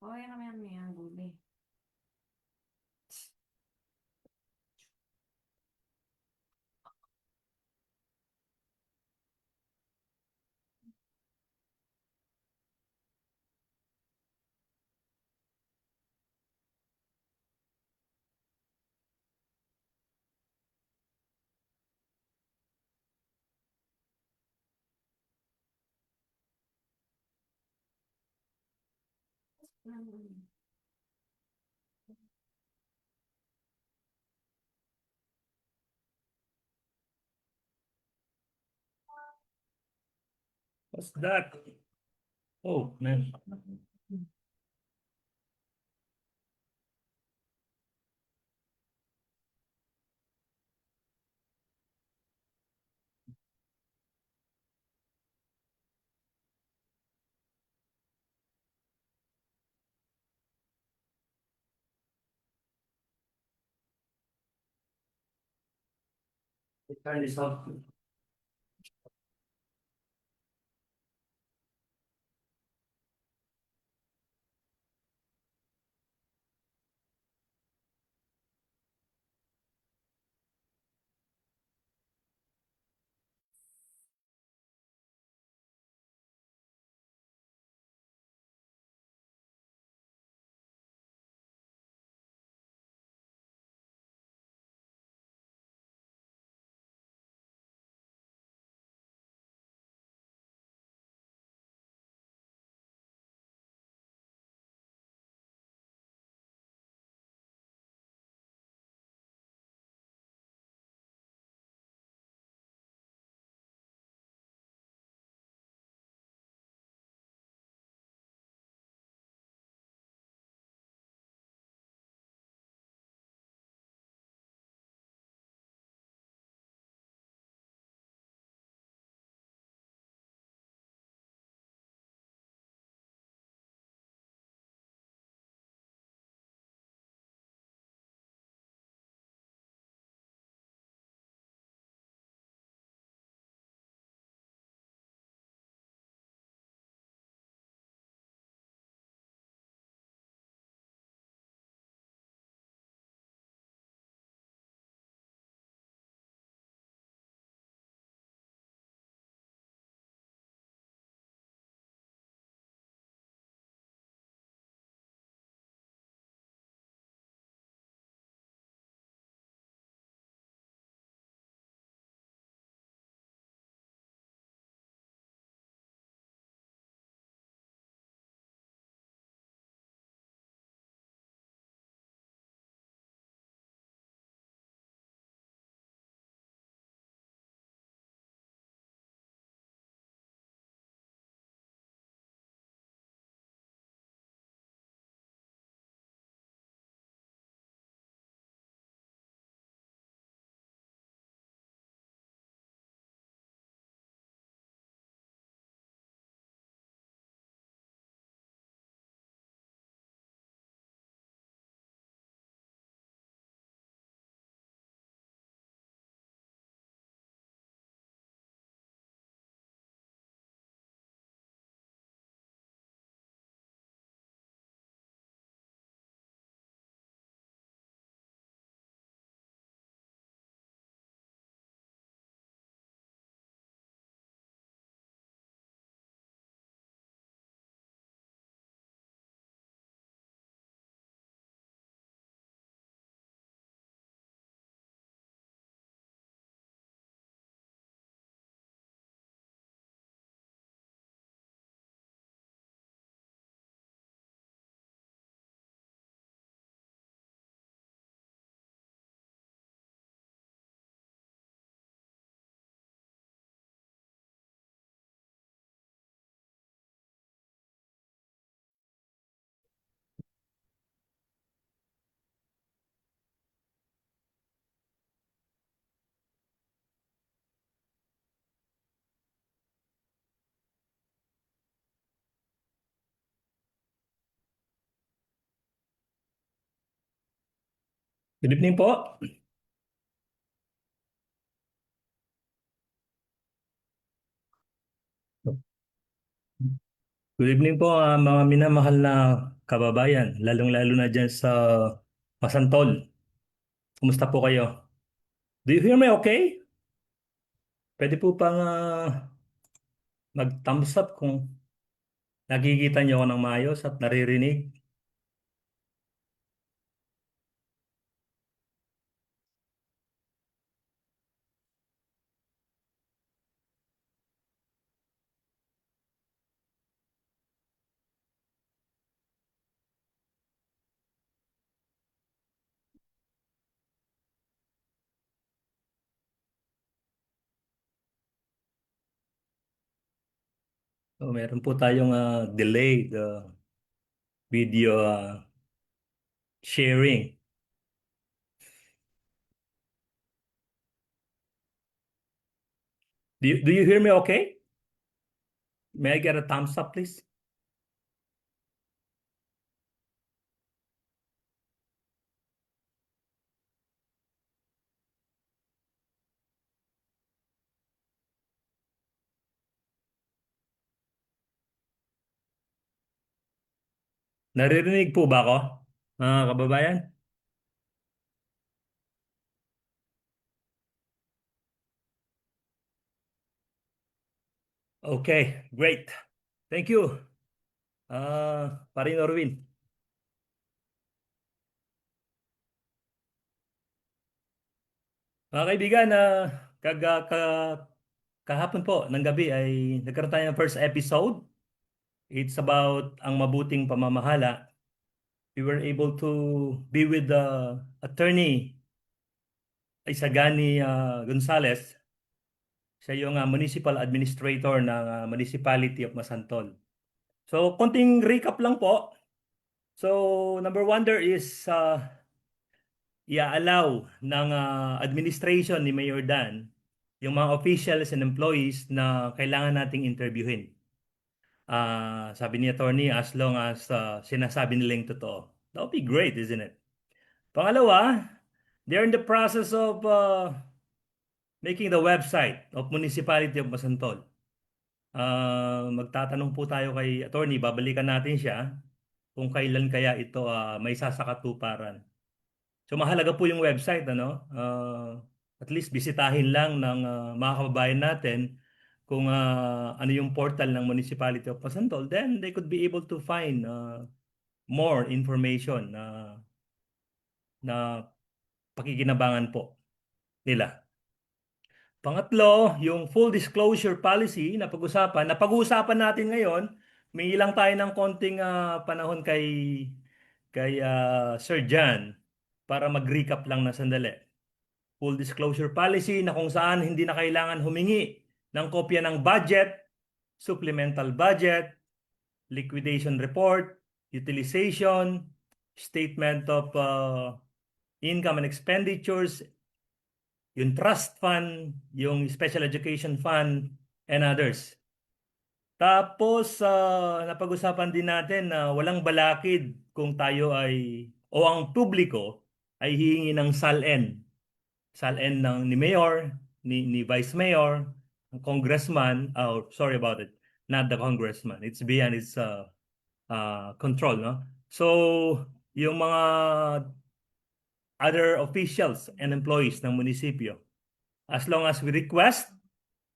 Okay naman yan, gulay. Mm. What's that? Oh, man. Turn this off. Good evening po. Good evening po, mga minamahal na kababayan, lalong-lalo na dyan sa Masantol. Kumusta po kayo? Do you hear me okay? Pwede po pang mag-thumbs up kung nakikita niyo ako ng maayos at naririnig. So, meron po tayong delayed video sharing. Do you hear me okay? May I get a thumbs up, please? Naririnig po ba ako, mga kababayan? Okay, great. Thank you, Paring Orwin. Mga kaibigan, kahapon po ng gabi ay nagkaroon tayo ng first episode. It's about ang mabuting pamamahala. We were able to be with the attorney Isagani Gonzales. Siya yung municipal administrator ng Municipality of Masantol. So, konting recap lang po. So, number one there is i-allow ng administration ni Mayor Dan yung mga officials and employees na kailangan nating interviewin. Sabi ni attorney, as long as sinasabi nila yung totoo. That would be great, isn't it? Pangalawa, they're in the process of making the website of Municipality of Masantol. Magtatanong po tayo kay attorney, babalikan natin siya kung kailan kaya ito may sasakatuparan. So mahalaga po yung website, ano? At least bisitahin lang ng mga kababayan natin kung ano yung portal ng Municipality of Pasantol, then they could be able to find more information na pakikinabangan po nila. Pangatlo, yung full disclosure policy na pag-uusapan natin ngayon, may ilang tayo ng konting panahon kay Sir Jan para mag-recap lang na sandali. Full disclosure policy na kung saan hindi na kailangan humingi ng kopya ng budget, supplemental budget, liquidation report, utilization, statement of income and expenditures, yung trust fund, yung special education fund, and others. Tapos, napag-usapan din natin na walang balakid kung tayo o ang publiko ay hihingi ng SALN. SALN ni Mayor, ni Vice Mayor, ng Congressman, oh, sorry about it, not the Congressman. It's beyond its control, no? So, yung mga other officials and employees ng munisipyo, as long as we request,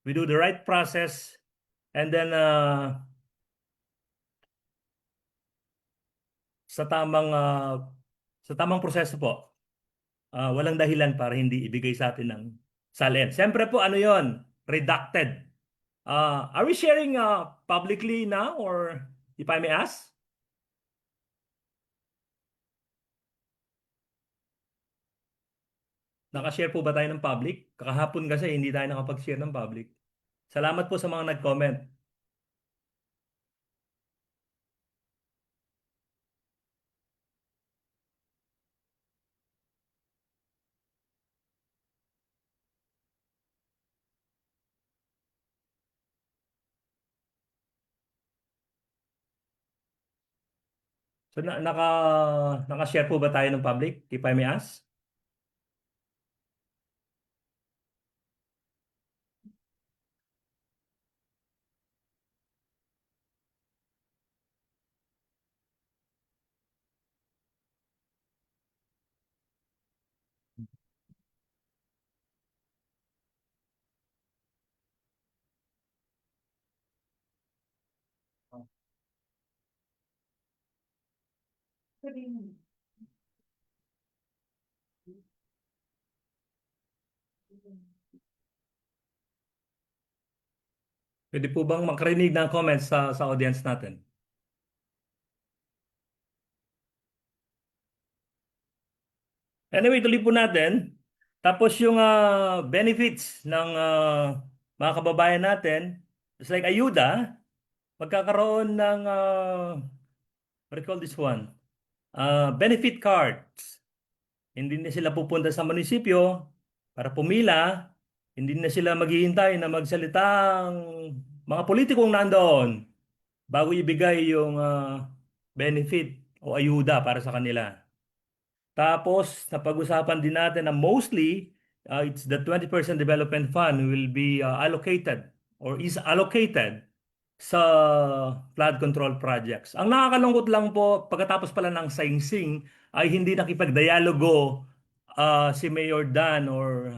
we do the right process, and then sa tamang proseso po, walang dahilan para hindi ibigay sa atin ng SALN. Siyempre po, ano yon? Redacted. Are we sharing publicly now, or if I may ask? Nakashare po ba tayo ng public? Kakahapon kasi hindi tayo nakapag-share ng public. Salamat po sa mga nag-comment. So naka-share po ba tayo ng public, if I may ask? Pwede po bang makarinig ng comments sa audience natin? Anyway, tuloy po natin. Tapos yung benefits ng mga kababayan natin, just like ayuda, magkakaroon ng, what do you call this one? Benefit cards. Hindi na sila pupunta sa munisipyo para pumila. Hindi na sila maghihintay na magsalita ang mga politikong nandoon bago ibigay yung benefit o ayuda para sa kanila. Tapos, napag-usapan din natin na mostly, it's the 20% development fund will be allocated or is allocated sa flood control projects. Ang nakakalungkot lang po, pagkatapos pala ng singsing, ay hindi nakipagdialogo si Mayor Dan or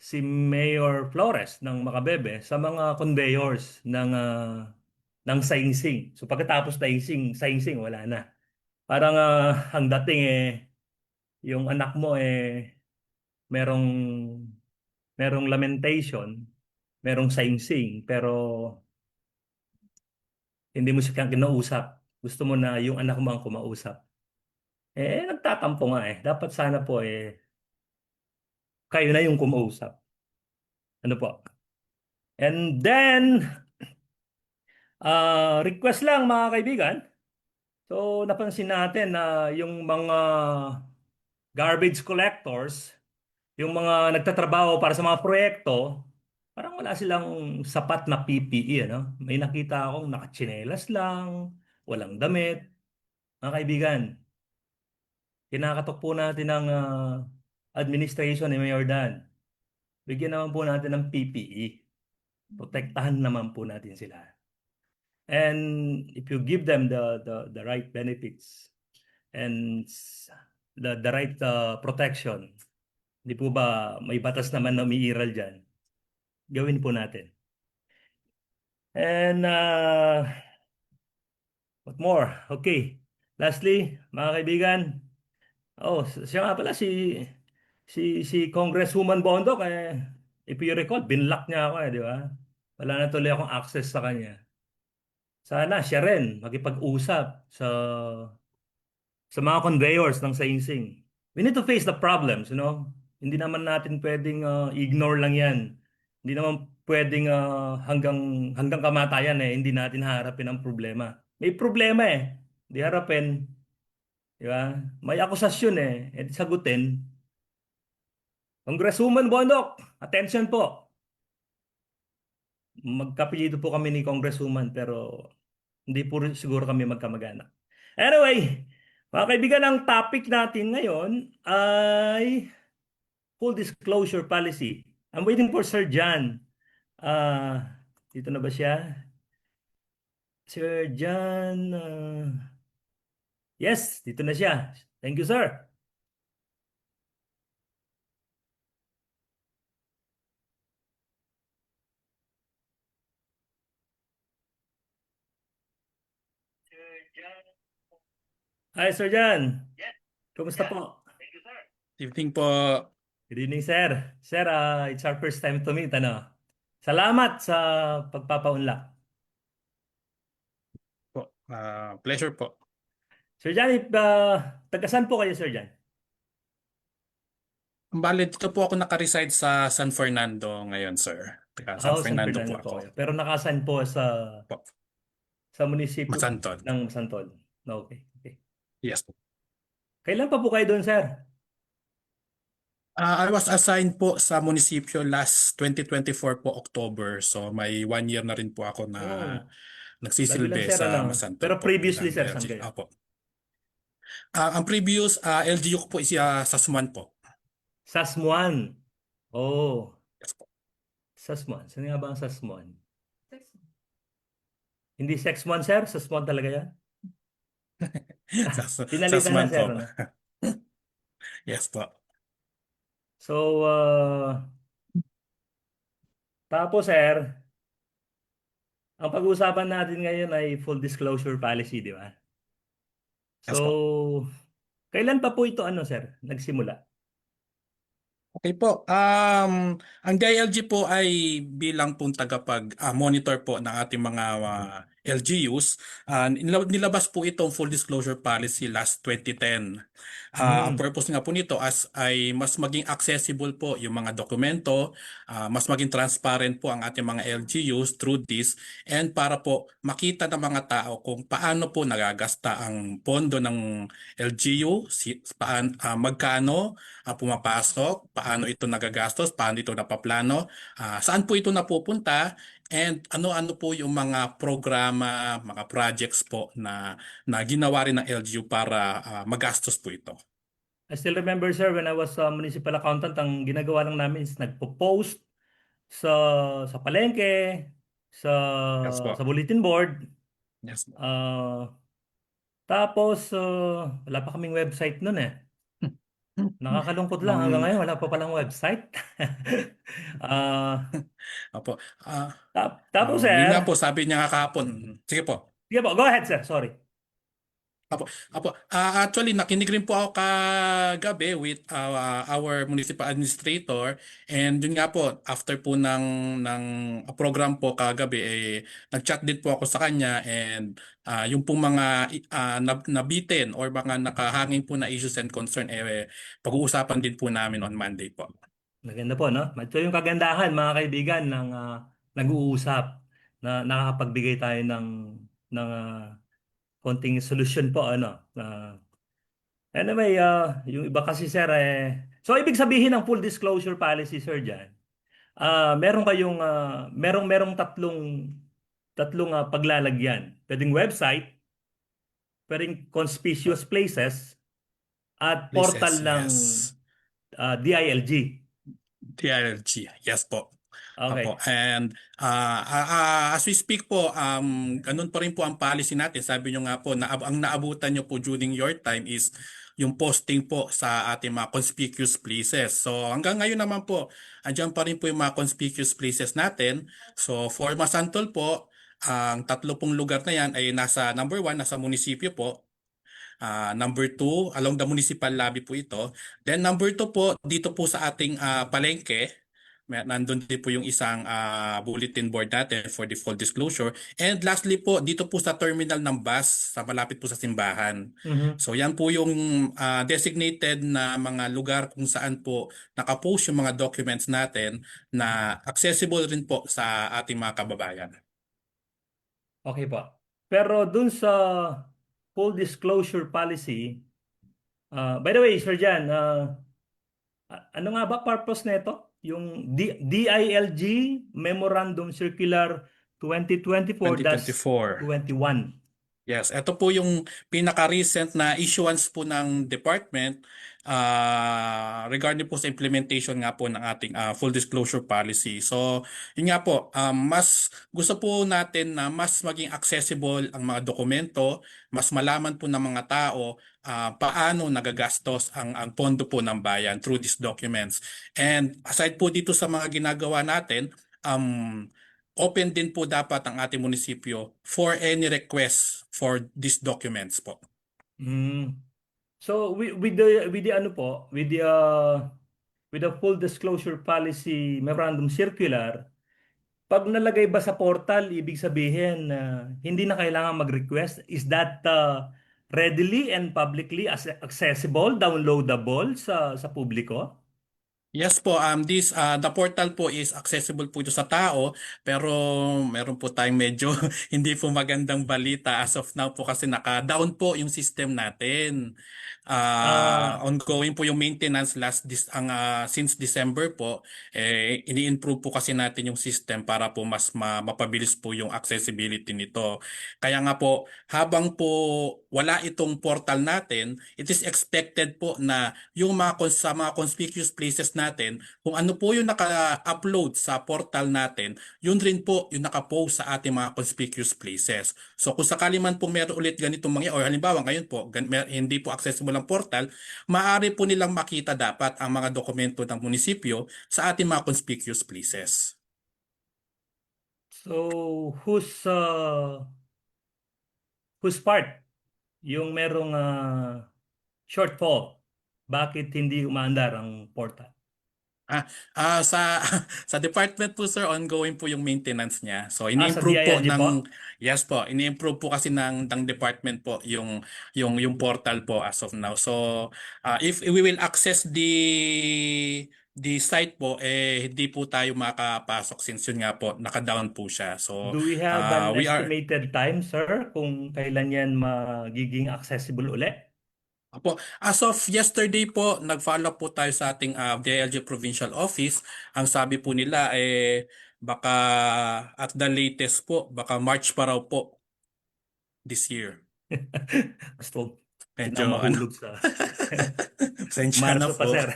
si Mayor Flores ng Macabebe sa mga conveyors ng singsing. So pagkatapos na singsing, wala na. Parang ang dating yung anak mo merong merong lamentation, merong singsing, pero hindi mo siya kinausap. Gusto mo na yung anak mo ang kumausap. Nagtatampo nga eh. Dapat sana po kayo na yung kumausap. Ano po? And then, request lang mga kaibigan. So, napansin natin na yung mga garbage collectors, yung mga nagtatrabaho para sa mga proyekto, parang wala silang sapat na PPE, ano? May nakita akong nakatsinelas lang, walang damit. Mga kaibigan, kinakatok po natin ng administration ni Mayor Dan. Bigyan naman po natin ng PPE. Protektahan naman po natin sila. And if you give them the right benefits and the right protection, di po ba may batas naman na umiiral dyan? Gawin po natin. And what more? Okay. Lastly, mga kaibigan, oh, siya nga pala si Congresswoman Bondok if you recall, binlock niya ako di ba? Wala na tuloy akong access sa kanya. Sana siya rin makipag-usap sa mga conveyors ng Sainsing. We need to face the problems, you know? Hindi naman natin pwedeng ignore lang yan. Hindi naman pwedeng hanggang kamatayan hindi natin harapin ang problema. May problema Hindi harapin, di ba? May akusasyon sagutin. Congresswoman Bondok, attention po. Magkapilido po kami ni Congresswoman pero hindi po rin siguro kami magkamag-anak. Anyway, mga kaibigan, ang topic natin ngayon ay full disclosure policy. I'm waiting for Sir John. Dito na ba siya? Sir John. Yes, dito na siya. Thank you, sir. Hi, Sir John. Kumusta po? Evening po. Good evening, sir. Sir, it's our first time to meet. Ano? Salamat sa pagpapaunlak. Po. Pleasure po. Sir John, taga-saan po kayo, Sir John? Bale, dito po ako naka-reside sa San Fernando ngayon, sir. Taga San San Fernando po Fernando ako. po kayo. Pero nakasan po Po. sa munisipyo Masanton. ng Santol. Okay, okay. Yes po. Kailan pa po kayo doon, sir? I was assigned po sa munisipyo last 2024 po, October. So may 1 year na rin po ako na Oh, bago lang, nagsisilbi sir, sa ano? Masanton Pero po previously, ng sir, saan LG. kayo? Opo. Ang previous LGU ko po is sa Suman po. Sasmuan. Oh, Yes po. Sasmuan. Saan nga ba ang Sasmuan? Hindi Sexmuan, sir? Sasmuan talaga yan? Sa Pinalitan na, Suman sir, po. ano? Yes po. So, tapos, sir, ang pag-uusapan natin ngayon ay full disclosure policy, di ba? So, Yes po. kailan pa po ito ano sir, nagsimula? Okay po. Ang DILG po ay bilang pong monitor po ng ating mga LGUs. Nilabas po itong full disclosure policy last 2010. Ang Mm. purpose nga po nito ay mas maging accessible po yung mga dokumento, mas maging transparent po ang ating mga LGUs through this, and para po makita ng mga tao kung paano po nagagasta ang pondo ng LGU, magkano pumapasok, paano ito nagagastos, paano ito napaplano, saan po ito napupunta, and ano-ano po yung mga programa, mga projects po na ginawa rin ng LGU para magastos po ito. I still remember sir when I was a municipal accountant, ang ginagawa lang namin is nagpo-post sa palengke, sa Yes po. bulletin board. Yes po. Ah, tapos wala pa kaming website noon eh. Nakakalungkot lang hanggang Um, ngayon wala pa palang website. Ah, Opo. tapos Yun nga sir, po, sabi niya nga kahapon. Sige po. sige po, go ahead sir, sorry. Apo, actually, nakinig rin po ako kagabi with our municipal administrator, and yun nga po, after po ng program po kagabi, nag-chat din po ako sa kanya, and yung pong mga nabitin or mga nakahanging po na issues and concern, pag-uusapan din po namin on Monday po. Maganda po, no? Ito yung kagandahan, mga kaibigan, ng nag-uusap na nakakapagbigay tayo ng konting solusyon po, ano. Anyway, yung iba kasi sir, so ibig sabihin ng full disclosure policy, sir, dyan, meron kayong, merong tatlong paglalagyan. Pwedeng website, pwedeng conspicuous places, at portal Places, ng yes. DILG. TRLG, yes po. Opo. Okay. And as we speak po, ganun pa rin po ang policy natin. Sabi nyo nga po, ang naabutan nyo po during your time is yung posting po sa ating mga conspicuous places. So hanggang ngayon naman po, andyan pa rin po yung mga conspicuous places natin. So for Masantol po, ang tatlo pong lugar na yan ay nasa number 1, nasa munisipyo po. Number 2, along the municipal lobby po ito. Then number 2 po, dito po sa ating palengke. Nandun din po yung isang bulletin board natin for the full disclosure. And lastly po, dito po sa terminal ng bus, sa malapit po sa simbahan. Mhm. So yan po yung designated na mga lugar kung saan po nakapost yung mga documents natin na accessible rin po sa ating mga kababayan. Okay po. Pero dun sa full disclosure policy, by the way, Sir Jan, ano nga ba purpose nito? Yung DILG Memorandum Circular 2024. 2024-21. Yes, ito po yung pinaka-recent na issuance po ng department regarding po sa implementation nga po ng ating full disclosure policy. So, yun nga po, mas gusto po natin na mas maging accessible ang mga dokumento, mas malaman po ng mga tao paano nagagastos ang pondo po ng bayan through these documents. And aside po dito sa mga ginagawa natin, open din po dapat ang ating munisipyo for any request for these documents po. Mm. So with the ano po, with the full disclosure policy memorandum circular, pag nalagay ba sa portal, ibig sabihin hindi na kailangan mag-request? Is that readily and publicly accessible, downloadable sa publiko? Yes po, the portal po is accessible po ito sa tao, pero meron po tayong medyo hindi po magandang balita as of now po kasi naka-down po yung system natin. Ah, Ongoing po yung maintenance since December po, ini-improve po kasi natin yung system para po mas mapabilis po yung accessibility nito. Kaya nga po, habang po wala itong portal natin, it is expected po na yung sa mga conspicuous places natin, kung ano po yung naka-upload sa portal natin, yun rin po yung naka-post sa ating mga conspicuous places. So kung sakali man po meron ulit ganitong mangyayari, or halimbawa ngayon po, hindi po accessible ang portal, maaari po nilang makita dapat ang mga dokumento ng munisipyo sa ating mga conspicuous places. so whose part yung merong shortfall. Bakit hindi umaandar ang portal? Ah, sa sa department po sir, ongoing po yung maintenance niya. So Sa ini-improve po DILG po? ng yes po, ini-improve po kasi ng department po yung portal po as of now. So if we will access the site po hindi po tayo makapasok since yun nga po naka-down po siya. So Do we have an we are estimated time, sir, kung kailan yan magiging accessible uli? Apo, as of yesterday po, nag-follow up po tayo sa ating DILG Provincial Office. Ang sabi po nila baka at the latest po, baka March pa raw po this year. Gusto ko na Medyo ano, mahulog sa pasensya na Marso pa, po. sir.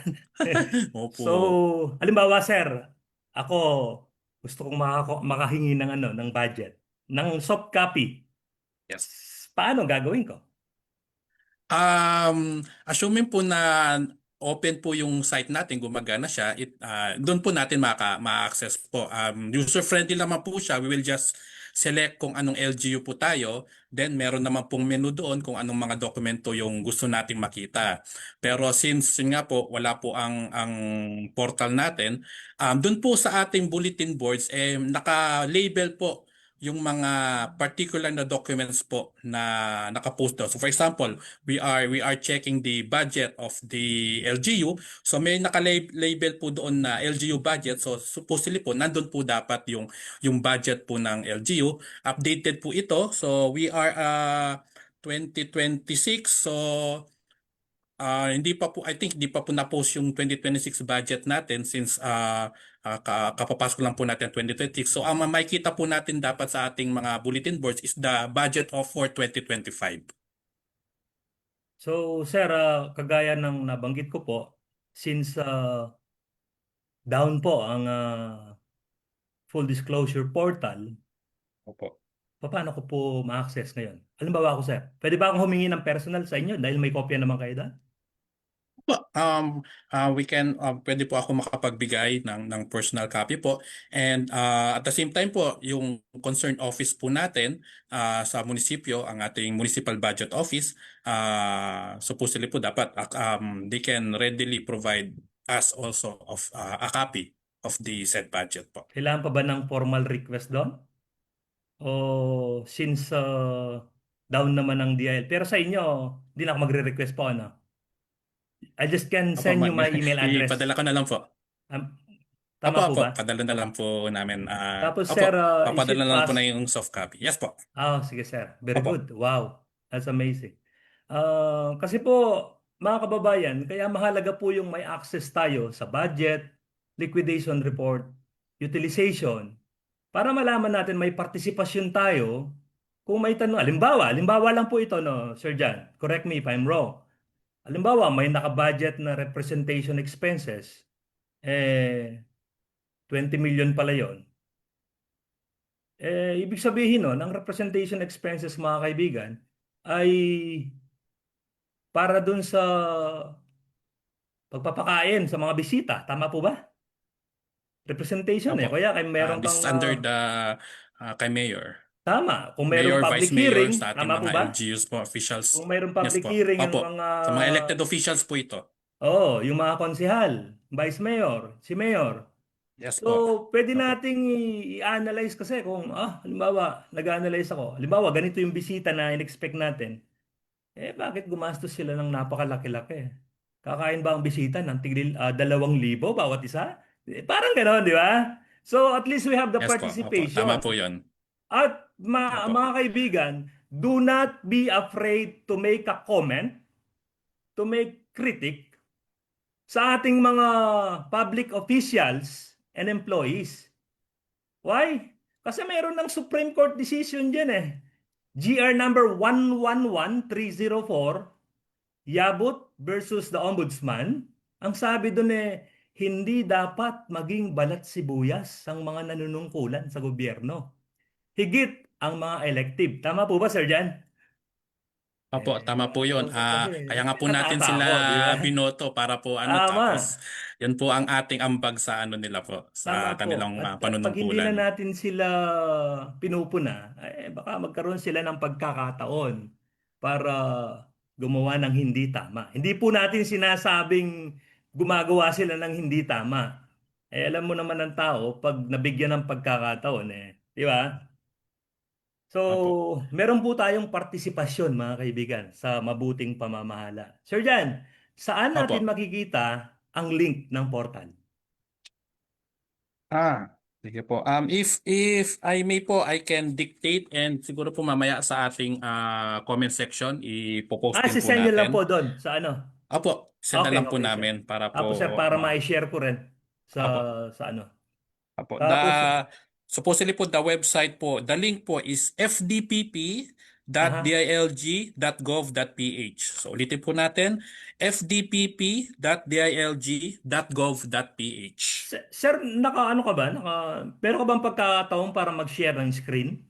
Opo. So, halimbawa, sir, ako gusto kong makahingi ng ng budget, ng soft copy. Yes. Paano gagawin ko? Assuming po na open po yung site natin, gumagana siya, doon po natin ma-access po. User-friendly naman po siya. We will just select kung anong LGU po tayo. Then meron naman pong menu doon kung anong mga dokumento yung gusto nating makita. Pero since yun nga po, wala po ang portal natin, doon po sa ating bulletin boards, naka-label po yung mga particular na documents po na nakapost doon. So for example, we are checking the budget of the LGU. So may naka-label po doon na LGU budget. So supposedly po nandun po dapat yung budget po ng LGU. Updated po ito. So we are 2026. So hindi pa po, I think hindi pa po na-post yung 2026 budget natin since kapapasok lang po natin 2026. So ang makikita po natin dapat sa ating mga bulletin boards is the budget of for 2025. So, sir, kagaya ng nabanggit ko po, since down po ang full disclosure portal, Opo. paano ko po ma-access ngayon? Halimbawa ako, sir, pwede ba akong humingi ng personal sa inyo dahil may kopya naman kayo doon? We can pwede po ako makapagbigay ng personal copy po and at the same time po yung concerned office po natin sa munisipyo, ang ating municipal budget office, supposedly po dapat they can readily provide us also of a copy of the said budget po. Kailangan pa ba ng formal request doon? O since down naman ang DIL. Pero sa inyo, hindi na ako magre-request po, ano? I just can Apo, send you my email address. ipadala ko na lang po. Um, Apo, tama po apo, ba? padala na lang po namin. Tapos, Opo, sir, is papadala it na lang po fast? na yung soft copy. Yes po. Sige, sir. Very Opo. good. Wow. That's amazing. Kasi po, mga kababayan, kaya mahalaga po yung may access tayo sa budget, liquidation report, utilization, para malaman natin may partisipasyon tayo kung may tanong. Halimbawa lang po ito, no, Sir John. Correct me if I'm wrong. Halimbawa, may naka-budget na representation expenses, 20 million pala yon. Ibig sabihin nun, ang representation expenses, mga kaibigan, ay para dun sa pagpapakain sa mga bisita. Tama po ba? Representation Opo. Kaya kay meron This kang is under the kay Mayor. tama. Kung Mayor, merong Vice public Mayor hearing, sa ating tama po mga ba? LGUs po, officials. Kung merong Yes public po. hearing ang Opo. mga Sa mga elected officials po ito. yung mga konsehal, vice mayor, si mayor. Yes So, po. pwede Opo. nating i-analyze kasi kung, halimbawa, nag-analyze ako. Halimbawa, ganito yung bisita na in-expect natin. Bakit gumastos sila ng napakalaki-laki? Kakain ba ang bisita ng tigil 2,000 bawat isa? Parang gano'n, di ba? So, at least we have the Yes po. Opo. Tama participation. po 'yon. At Opo. mga kaibigan, do not be afraid to make a comment, to make critic sa ating mga public officials and employees. Why? Kasi mayroon ng Supreme Court decision dyan GR number 111304, Yabut versus the Ombudsman. Ang sabi doon hindi dapat maging balat sibuyas ang mga nanunungkulan sa gobyerno. Higit ang mga elective. Tama po ba, Sir Jan? Opo, tama po 'yon. Kasi Kaya nga po natin natatawa sila ako, di ba? binoto para po Tama. tapos 'yan po ang ating ambag sa nila po Tama sa po. kanilang At pag hindi na panunungkulan. natin sila pinupuna, baka magkaroon sila ng pagkakataon para gumawa ng hindi tama. Hindi po natin sinasabing gumagawa sila ng hindi tama. Eh alam mo naman ng tao pag nabigyan ng pagkakataon di ba? So, Opo. meron po tayong partisipasyon mga kaibigan sa mabuting pamamahala. Sir Jan, saan natin Opo. makikita ang link ng portal? Sige po. If I may po, I can dictate and siguro po mamaya sa ating comment section ipopost din po Sisend nyo lang po natin. doon sa ano? Opo, send na Okay, lang po okay, sir. namin para po Tapos sir, para ma ma-share ko rin sa Opo. ano. Apo. Tapos, Supposedly po the website po, the link po is aha. fdpp.dilg.gov.ph. So ulitin po natin, fdpp.dilg.gov.ph. Sir, naka ano ka ba? Meron ka bang pagkakataon para mag-share ng screen?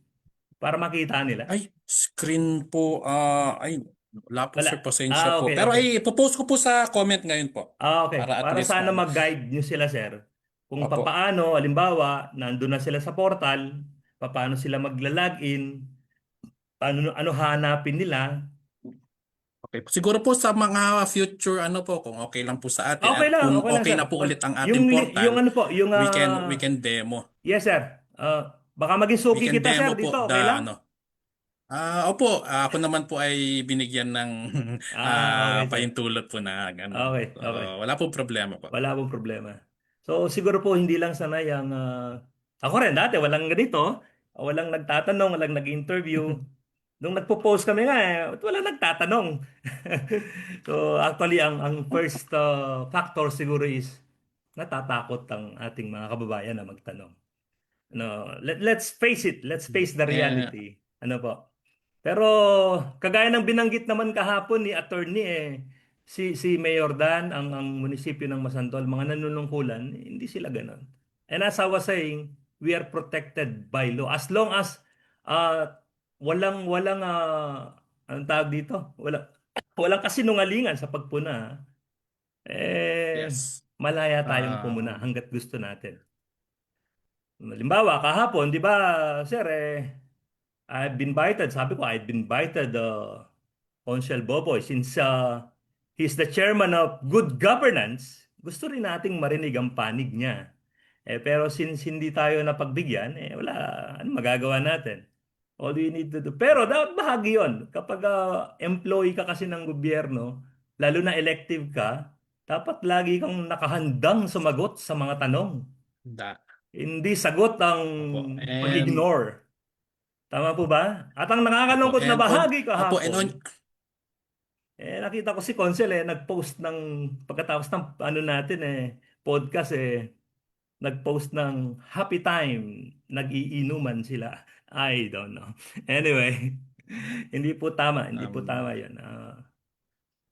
Para makita nila? Ay, screen po, wala po Wala. sir, pasensya po. Okay, Pero okay. ay, ipopost ko po sa comment ngayon po. Okay. Para at Para least sana ano. mag-guide nyo sila, sir. Kung Opo. papaano, halimbawa, nandun na sila sa portal, papaano sila magla-login, ano hanapin nila. Okay. Siguro po sa mga future ano po, kung okay lang po sa atin at kung Okay lang, okay sir. na po ulit ang ating Yung portal, ano po, yung we can demo. yes, sir. Baka maging We suki can kita, sir, demo po dito. the Okay lang? ano. Opo, ako naman po ay binigyan ng Okay, sir. pahintulot po na ganun. Okay, So, okay. wala pong problema po. Wala pong problema. So siguro po hindi lang sanay ang ako rin dati walang ganito, walang nagtatanong, walang nag-interview. Nung nagpo-post kami nga walang nagtatanong. So actually ang first factor siguro is natatakot ang ating mga kababayan na magtanong. No, let's face it, let's face the Eh, reality. Ano po? Pero kagaya ng binanggit naman kahapon ni attorney si Mayor Dan ang munisipyo ng Masantol mga nanunungkulan hindi sila ganon. And as I was saying, we are protected by law as long as uh, walang anong tawag dito? Walang kasinungalingan sa pagpuna. yes. Malaya tayong pumuna Um, hangga't gusto natin. Halimbawa, kahapon, di ba, sir, I've been invited, sabi ko, I've been invited Consul Boboy, since he's the chairman of Good Governance, gusto rin nating marinig ang panig niya. Pero since hindi tayo napagbigyan, wala, ano magagawa natin? All we need to do. Pero dapat bahagi yon. Kapag employee ka kasi ng gobyerno, lalo na elective ka, dapat lagi kang nakahandang sumagot sa mga tanong. da. Hindi sagot ang Opo. And pag-ignore. Tama po ba? At ang opo. nakakalungkot na And on bahagi opo and on kahapon, nakita ko si Consel nag-post ng pagkatapos ng ano natin podcast nag-post ng happy time, nag-iinuman sila. I don't know. Anyway, hindi po um, tama 'yon.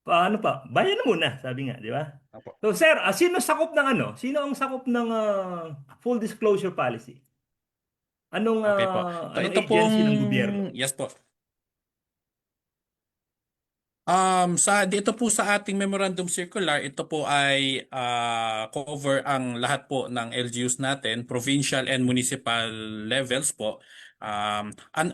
Paano pa? Bayan na muna, sabi nga, di ba? opo. So sir, sino sakop ng ano? Sino ang sakop ng full disclosure policy? Okay po. Anong Ito pong agency ng gobyerno? yes po. Dito po sa ating memorandum circular, ito po ay cover ang lahat po ng LGUs natin, provincial and municipal levels po.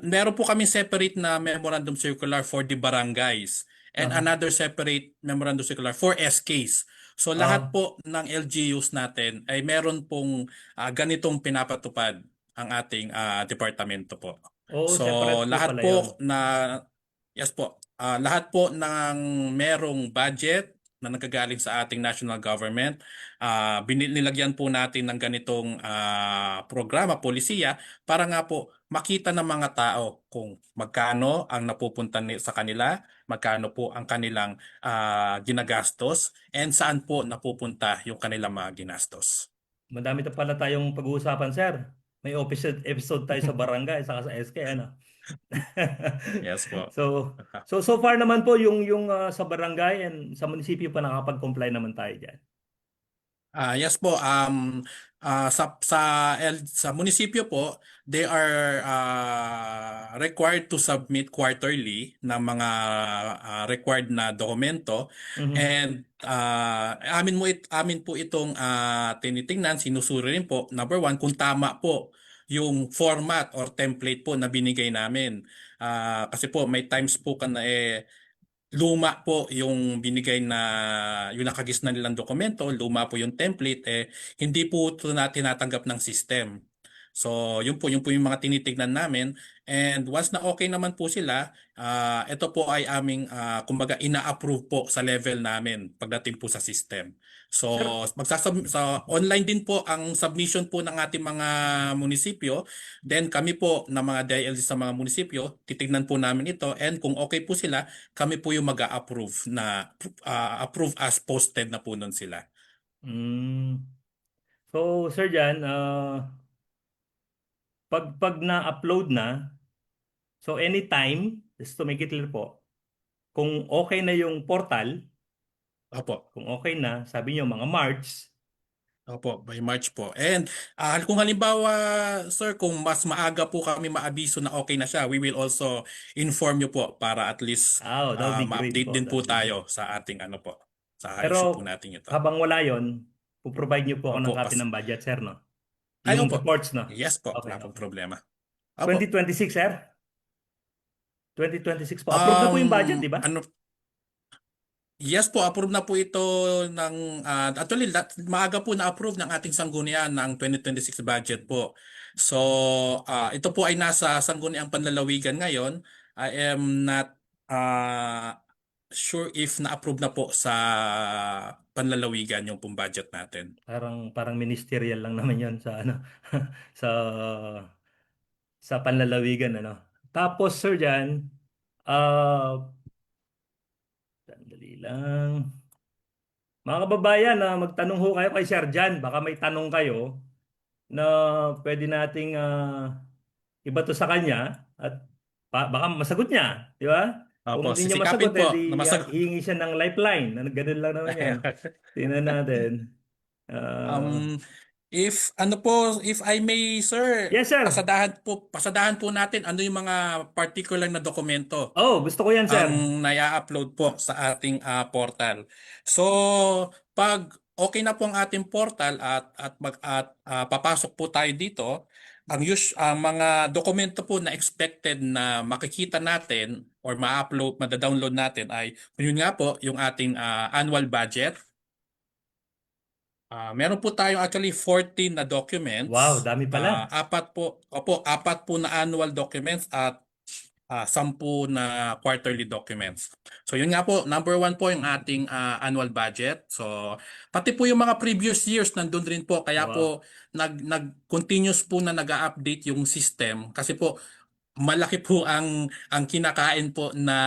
Meron po kami separate na memorandum circular for the barangays and Aha. another separate memorandum circular for SKs. So lahat Ah, po ng LGUs natin ay meron pong ganitong pinapatupad ang ating departamento po. So separate po lahat pala 'yon. po na yes po. Lahat po ng merong budget na nagagaling sa ating national government, nilagyan po natin ng ganitong programa, polisiya, para nga po makita ng mga tao kung magkano ang napupunta sa kanila, magkano po ang kanilang ginagastos, and saan po napupunta yung kanilang mga ginastos. Madami pa pala tayong pag-uusapan, sir. May episode tayo sa barangay saka sa SK ano. Yes po. So, so far naman po yung sa barangay and sa munisipyo pa nakapag-comply naman tayo diyan. Yes po. Sa munisipyo po, they are required to submit quarterly ng mga required na dokumento, Mhm. and amin po itong tinitingnan, sinusuri rin po, number one, kung tama po yung format or template po na binigay namin. Kasi po may times po na luma po yung binigay na yung nakagis na nilang dokumento, luma po yung template, hindi po ito na tinatanggap ng system. So, yun po yung mga tinitignan namin. And once na okay naman po sila, ito po ay aming, kumbaga, ina-approve po sa level namin pagdating po sa system. So, Sir, sa online din po ang submission po ng ating mga munisipyo. Then kami po na mga DILG sa mga munisipyo, titignan po namin ito and kung okay po sila, kami po yung mag-a-approve na approve as posted na po nun sila. mm, so Sir Jan, pag na-upload na, so anytime, just to make it clear po, kung okay na yung portal, Opo. kung okay na, sabi niyo mga March, Opo, by March po. And kung halimbawa, sir, kung mas maaga po kami maabiso na okay na siya, we will also inform you po para at least that would be great ma-update po. din That po would be great. tayo sa ating ano po, sa issue po Pero natin ito. habang wala yon, puprovide niyo po ako ng Opo, copy ng budget, sir, no? ay Yung opo. reports, no? Yes po, Okay, wala pong okay. problema. Opo. 2026, sir? 2026 po. Approve na po yung budget, di ba? Ano, yes po, approve na po ito ng actually maaga po na-approve ng ating sanggunian ng 2026 budget po. So, ito po ay nasa sangguniang panlalawigan ngayon. I am not sure if na-approve na po sa panlalawigan yung pong budget natin. Parang ministerial lang naman 'yon sa ano sa panlalawigan ano. Tapos sir diyan, sandali lang. Mga kababayan, magtanong ho kayo kay Sir Jan. Baka may tanong kayo na pwede nating ibato sa kanya at baka masagot niya, di ba? Opo, Kung hindi niya sisikapin masagot, po edi na masag hihingi siya ng lifeline. Ganun lang naman yan. Tingnan natin. Ah, Um, if I may, sir, yes, sir. pasadahan po natin ano yung mga particular na dokumento Oh, gusto ko yan, sir. ang naya-upload po sa ating portal. So, pag okay na po ang ating portal at papasok po tayo dito, ang mga dokumento po na expected na makikita natin or ma-upload, mada-download natin ay yun nga po yung ating annual budget. Meron po tayong actually 14 na Wow, documents. dami pala. Apat po na annual documents at 10 na quarterly documents. So yun nga po, number 1 po yung ating annual budget. So pati po yung mga previous years nandun rin po. Kaya Wow. po continuous po na nag-a-update yung system. Kasi po malaki po ang kinakain po na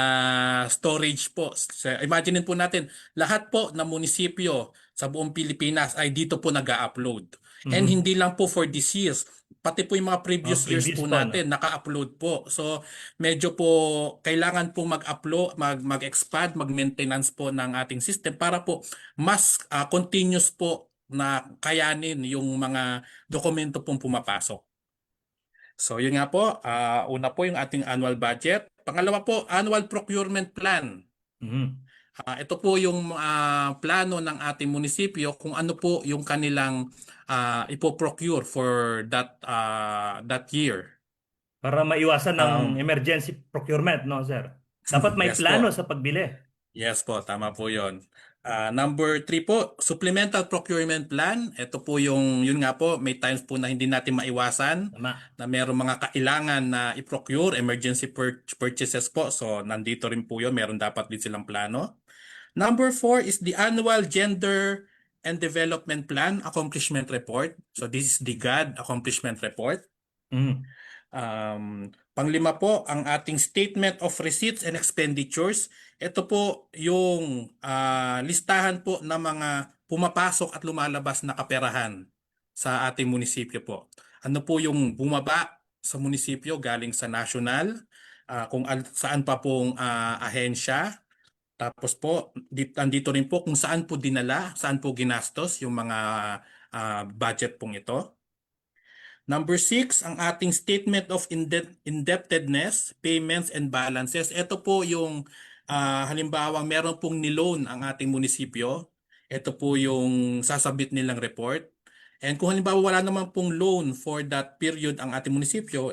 storage po. So, imagine po natin, lahat po ng munisipyo sa buong Pilipinas ay dito po nag-a-upload. And Mhm. hindi lang po for this years, pati po yung mga previous years Previous po pa, no? natin naka-upload po. So medyo po kailangan po mag-upload, mag-expand, mag-maintenance po ng ating system para po mas continuous po na kayanin yung mga dokumento pong pumapasok. So yun nga po, una po yung ating annual budget. Pangalawa po, annual procurement plan. Mhm. Ito po yung plano ng ating munisipyo kung ano po yung kanilang ipo-procure for that year. Para maiwasan ng Um, emergency procurement, no, sir? Dapat may yes plano po. sa pagbili. Yes po, tama po yon. Number 3 po, supplemental procurement plan. Ito po yun nga po, may times po na hindi natin maiwasan Tama. na meron mga kailangan na i-procure, emergency purchases po. So, nandito rin po yun, meron dapat din silang plano. Number 4 is the annual gender and development plan accomplishment report. So, this is the GAD accomplishment report. Mhm. Panglima po, ang ating statement of receipts and expenditures. Ito po yung listahan po ng mga pumapasok at lumalabas na kaperahan sa ating munisipyo po. Ano po yung bumaba sa munisipyo galing sa national, kung saan pa pong ahensya. Tapos po, andito rin po kung saan po dinala, saan po ginastos yung mga budget pong ito. Number 6, ang ating statement of indebtedness, payments and balances. Ito po yung halimbawa meron pong niloan ang ating munisipyo. Ito po yung sasabit nilang report. And kung halimbawa wala naman pong loan for that period ang ating munisipyo,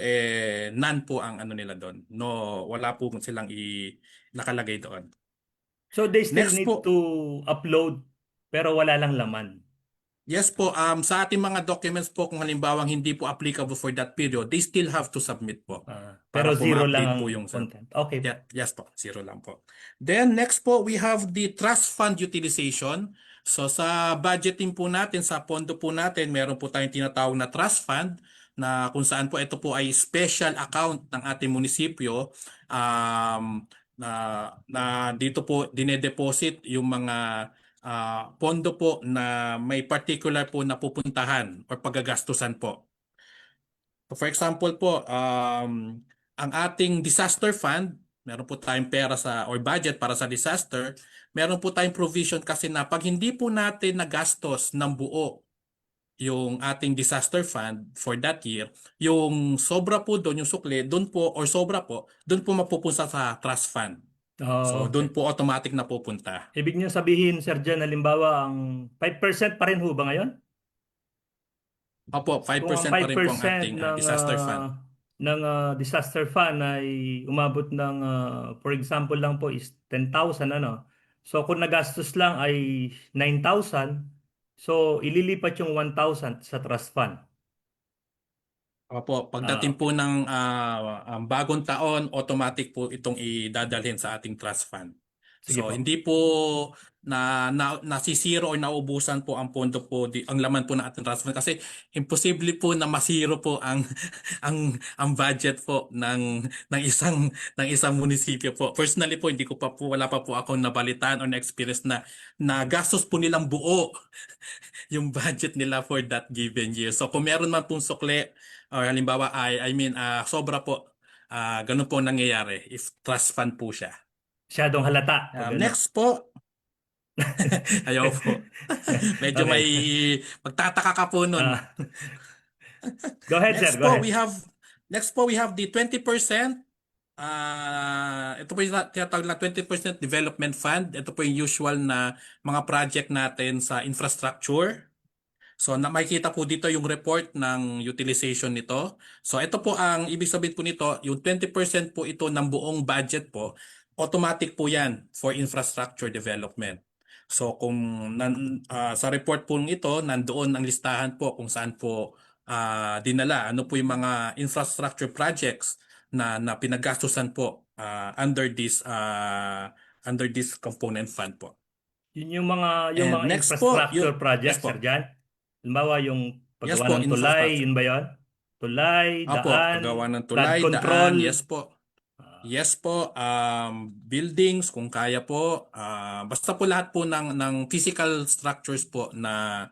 none po ang ano nila doon. No, wala po silang nakalagay doon. So they still Next need po, to upload pero wala lang laman. yes po, sa ating mga documents po, kung halimbawa hindi po applicable for that period, they still have to submit po Pero para po zero lang ma-update ang po yung content. Okay. Yeah, yes po, zero lang po. Then next po, we have the trust fund utilization. So sa budgeting po natin, sa pondo po natin, meron po tayong tinatawag na trust fund na kung saan po ito po ay special account ng ating munisipyo na, na dito po dinedeposit yung mga pondo po na may particular po na pupuntahan or paggagastusan po. So for example po, ang ating disaster fund, meron po tayong pera or budget para sa disaster, meron po tayong provision kasi na pag hindi po natin nagastos ng buo yung ating disaster fund for that year, yung sobra po doon, yung sukli, doon po, or sobra po, doon po mapupunta sa trust fund. So Okay. doon po automatic na pupunta. Ibig niyo sabihin, Sir Jan, halimbawa, ang 5% pa rin ho ba ngayon? Opo, Kung ang 5% pa rin po ang 5% ating disaster fund. ng disaster fund ay umabot ng, for example lang po, is 10,000, ano? So kung nagastos lang ay 9,000, so ililipat yung 1,000 sa trust fund. Opo, pagdating Okay. po ng bagong taon, automatic po itong idadalhin sa ating trust fund. Sige So po. hindi po nasisiro o naubusan po ang pondo po, ang laman po ng ating trust fund kasi imposible po na masiro po ang ang budget po ng isang munisipyo po. Personally po, hindi ko pa po wala pa po ako nabalitaan or na-experience na gastos po nilang buo yung budget nila for that given year. So kung meron man pong sukli or halimbawa I mean sobra po, ganun po nangyayari if trust fund po siya. Masyadong halata pag ano. Next po, ayaw po. Medyo Okay. may magtataka ka po nun. Ah, go ahead, sir. Next Go po, ahead. we have the 20%. Ito po yung tinatawag na 20% development fund. Ito po yung usual na mga project natin sa infrastructure. So makikita po dito yung report ng utilization nito. So ito po ang ibig sabihin po nito, yung 20% po ito ng buong budget po, automatic po yan for infrastructure development. So kung sa report po ito, nandoon ang listahan po kung saan po dinala, ano po yung mga infrastructure projects na pinaggastusan po under this component fund po. Yun yung And mga next po, infrastructure yes projects, Sir po. Jan. Halimbawa, yung Yes paggawa po, ng tulay, infrastructure. yun ba yun? Tulay, Opo, paggawa daan, ng flood tulay, control. daan, yes po. Ah, Yes po, buildings kung kaya po. Basta po lahat po ng physical structures po na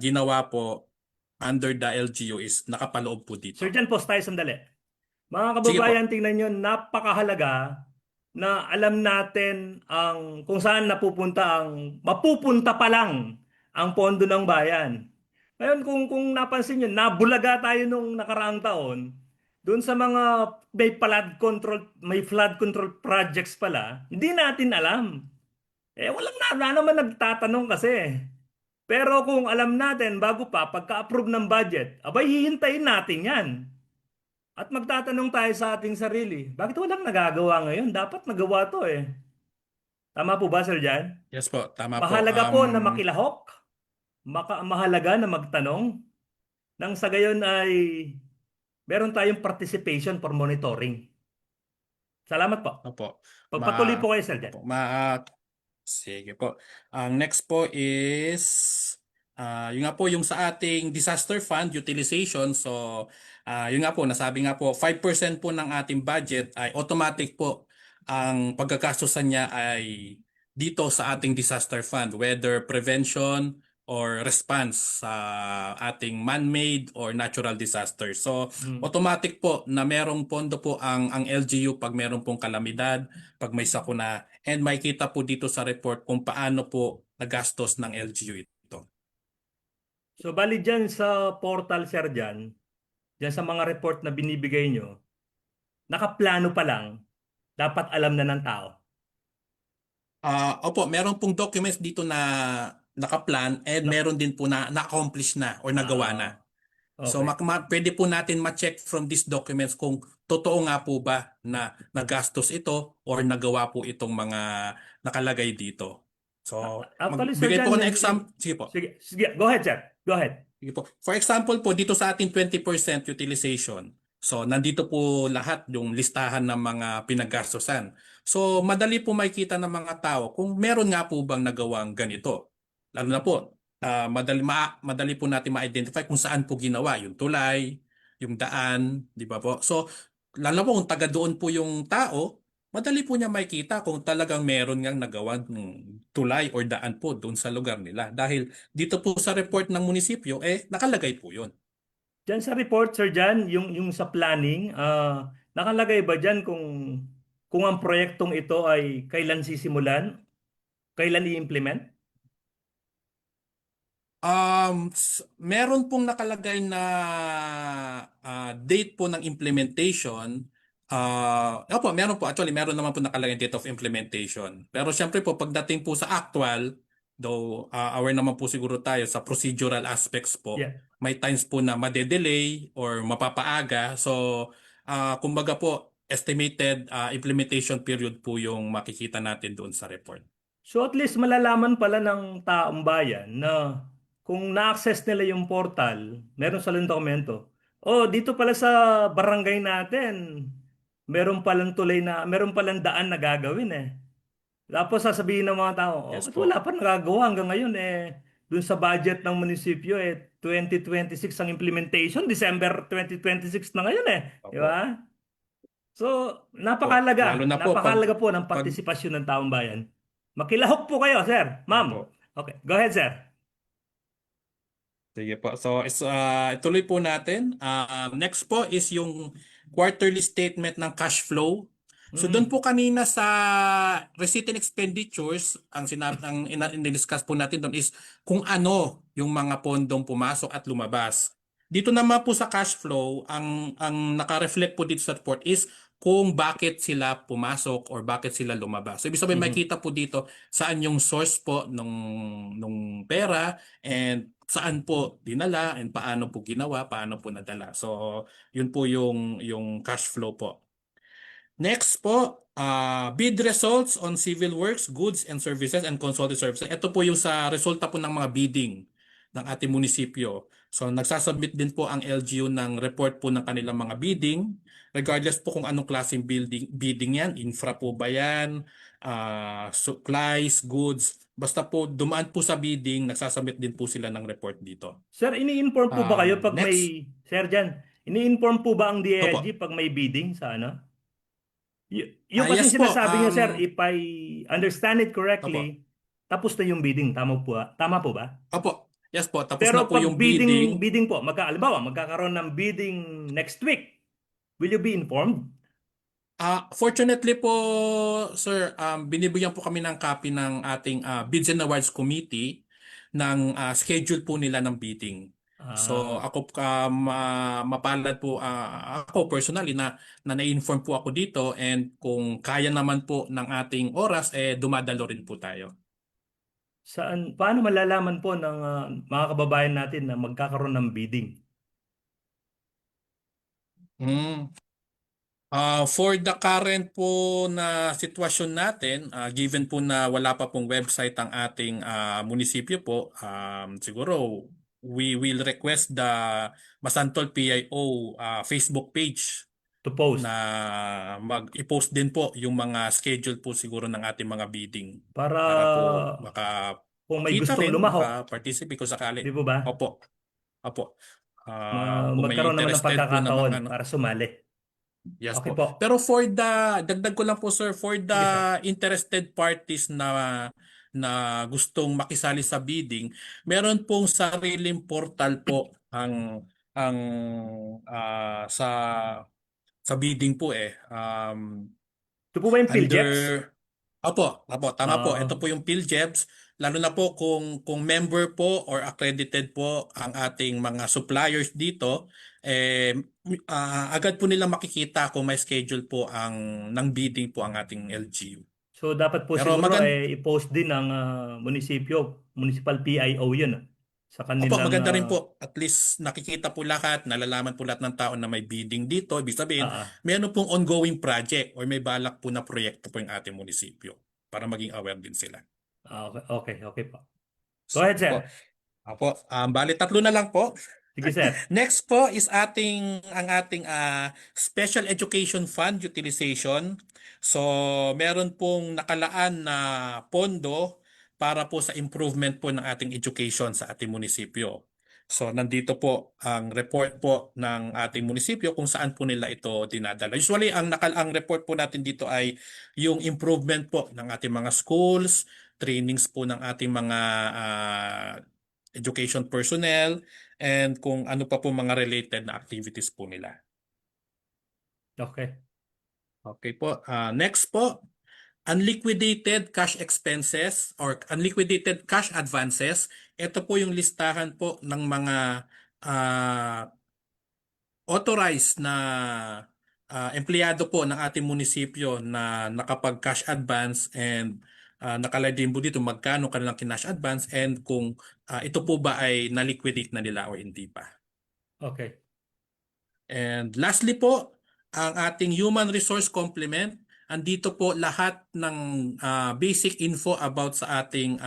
ginawa po under the LGU is nakapaloob po Sir dito. Jan, pause tayo sandali. Mga Sige kababayan, po. tingnan nyo, napakahalaga na alam natin kung saan mapupunta pa lang ang pondo ng bayan. Ngayon, kung napansin nyo, nabulaga tayo nung nakaraang taon, doon sa mga may flood control projects pala, hindi natin alam. Wala naman nagtatanong kasi. Pero kung alam natin, bago pa, pagka-approve ng budget, abay, hihintayin natin yan. At magtatanong tayo sa ating sarili, bakit walang nagagawa ngayon? Dapat nagawa to eh. Tama po ba, Sir Jan? Yes po, tama po. Mahalaga po na makilahok, mahalaga na magtanong, nang sa gayon ay meron tayong participation for monitoring. Salamat po. Opo. Pagpatuloy po kayo, Sir Jan. Opo, sige po. Ang next po is yung nga po yung sa ating disaster fund utilization. So yung nga po nasabi nga po 5% po ng ating budget ay automatic po ang pagkakastusan niya ay dito sa ating disaster fund, whether prevention or response sa ating man-made or natural disaster. So automatic po na merong pondo po ang LGU pag meron pong kalamidad, pag may sakuna, and makikita po dito sa report kung paano po nagastos ng LGU ito. So bali dyan sa portal, Sir Jan, dyan sa mga report na binibigay nyo, nakaplano pa lang, dapat alam na ng tao. Opo, meron pong documents dito na nakaplan, and Na- meron din po na-accomplish na or nagawa na. So okay. pwede po natin ma-check from these documents kung totoo nga po ba na nagastos ito or nagawa po itong mga nakalagay dito. So Actually, Sir magbigay Jan, po ako ng example. Sige po. sige, go ahead, sir. Go ahead. Sige po. For example po, dito sa ating 20% utilization. So, nandito po lahat yung listahan ng mga pinaggastosan. So, madali po makikita ng mga tao kung meron nga po bang nagawang ganito. Lalo na po, madali po natin ma-identify kung saan po ginawa yung tulay, yung daan, di ba po? So, lalo na po kung taga doon po yung tao, madali po niya makikita kung talagang meron ngang nagawang tulay or daan po doon sa lugar nila. Dahil dito po sa report ng munisipyo, nakalagay po yun. Diyan sa report, Sir Jan, yung sa planning, nakalagay ba diyan kung ang proyektong ito ay kailan sisimulan, kailan i-implement? Meron pong nakalagay na date po ng implementation. Opo, meron po. Actually, meron naman po nakalagay date of implementation. Pero syempre po, pagdating po sa actual, though aware naman po siguro tayo sa procedural aspects po, Yeah. may times po na madedelay or mapapaaga. So, kumbaga po, estimated implementation period po yung makikita natin doon sa report. So at least malalaman pala ng taong bayan na kung na-access nila yung portal, meron sa dokumento. Oh, dito pala sa barangay natin, meron palang daan na gagawin eh. Tapos sasabihin ng mga tao, oh, Yes ba't po. wala pa nagagawa hanggang ngayon eh. Dun sa budget ng munisipyo 2026 ang implementation, December 2026 na ngayon eh. Di Opo. ba? So, Po. Lalo na po napakahalaga po ng pag partisipasyon ng taong bayan. Makilahok po kayo, sir. Ma'am. Opo. Okay, go ahead, sir. Sige po. So, ituloy po natin. Next po is yung quarterly statement ng cash flow. So, doon Mm. po kanina sa receipt and expenditures, ang in-discuss po natin doon is kung ano yung mga pondong pumasok at lumabas. Dito naman po sa cash flow, ang naka-reflect po dito sa report is kung bakit sila pumasok or bakit sila lumabas. So, ibig sabihin, Mhm. makita po dito saan yung source po nung pera and saan po dinala and paano po ginawa, paano po nadala. So, yun po yung cash flow po. Next po, bid results on civil works, goods and services and consulting services. Ito po yung sa resulta po ng mga bidding ng ating munisipyo. So nagsasubmit din po ang LGU ng report po ng kanilang mga bidding. Regardless po kung anong klaseng bidding yan, infra po ba yan, supplies, goods. Basta po dumaan po sa bidding, nagsasubmit din po sila ng report dito. Sir, ini-inform po ba kayo pag Next. Sir Jan, ini-inform po ba ang DILG Opo. pag may bidding sa ano? Yung kasi Yes po. sinasabi niyo, sir, if I understand it Opo. correctly, tapos na yung bidding. Tama po ba? Opo. Yes po. Tapos na Pero po pag yung bidding. bidding po, halimbawa, magkakaroon ng bidding next week, will you be informed? Fortunately po, sir, binibigyan po kami ng copy ng ating Bids and Awards Committee ng schedule po nila ng bidding. So Ah, ako mapalad po ako personally na na-inform po ako dito, and kung kaya naman po ng ating oras dumadalo rin po tayo. paano malalaman po ng mga kababayan natin na magkakaroon ng bidding? Mm. For the current po na sitwasyon natin, given po na wala pa pong website ang ating munisipyo po, siguro we will request the Masantol PIO Facebook page To post na i-post din po yung mga schedule po siguro ng ating mga bidding para para po kung may makita gustong rin, lumahok, maka-participate kung sakali. di po ba? Opo, opo. Kung may Magkaroon naman ng interested po namang pagkakataon para sumali. Yes Okay po. po. Pero dagdag ko lang po sir, for the Sige, sir. interested parties na gustong makisali sa bidding, meron pong sariling portal po ang sa bidding po Ito po ba yung under. PhilJeps? Opo, tama po. Ah, Ito po yung PhilJeps. Lalo na po kung member po or accredited po ang ating mga suppliers dito, agad po nila makikita kung may schedule po ng bidding po ang ating LGU. so dapat po Pero siguro i-post din ng munisipyo municipal PIO yun. Sa Opo, kanilang maganda rin po. At least nakikita po lahat, nalalaman po lahat ng tao na may bidding dito. Ibig sabihin, ah, ah, meron pong ongoing project or may balak po na proyekto po yung ating munisipyo para maging aware din sila. okay, okay, okay po. Go ahead, sir. Opo. Opo, bali tatlo na lang po. Sige, sir. Next po is ang ating Special Education Fund utilization. So, meron pong nakalaan na pondo para po sa improvement po ng ating education sa ating munisipyo. So, nandito po ang report po ng ating munisipyo kung saan po nila ito dinadala. Usually, ang report po natin dito ay yung improvement po ng ating mga schools, trainings po ng ating mga education personnel, and kung ano pa po mga related na activities po nila. Okay. Okay po. Next po, unliquidated cash expenses or unliquidated cash advances. Ito po yung listahan po ng mga ah, authorized na empleyado po ng ating munisipyo na nakapag-cash advance and nakalagay din po dito magkano kanilang kinash advance and kung ito po ba ay na-liquidate na nila o hindi pa. Okay. And lastly po, ang ating human resource complement. Andito po lahat ng basic info about sa ating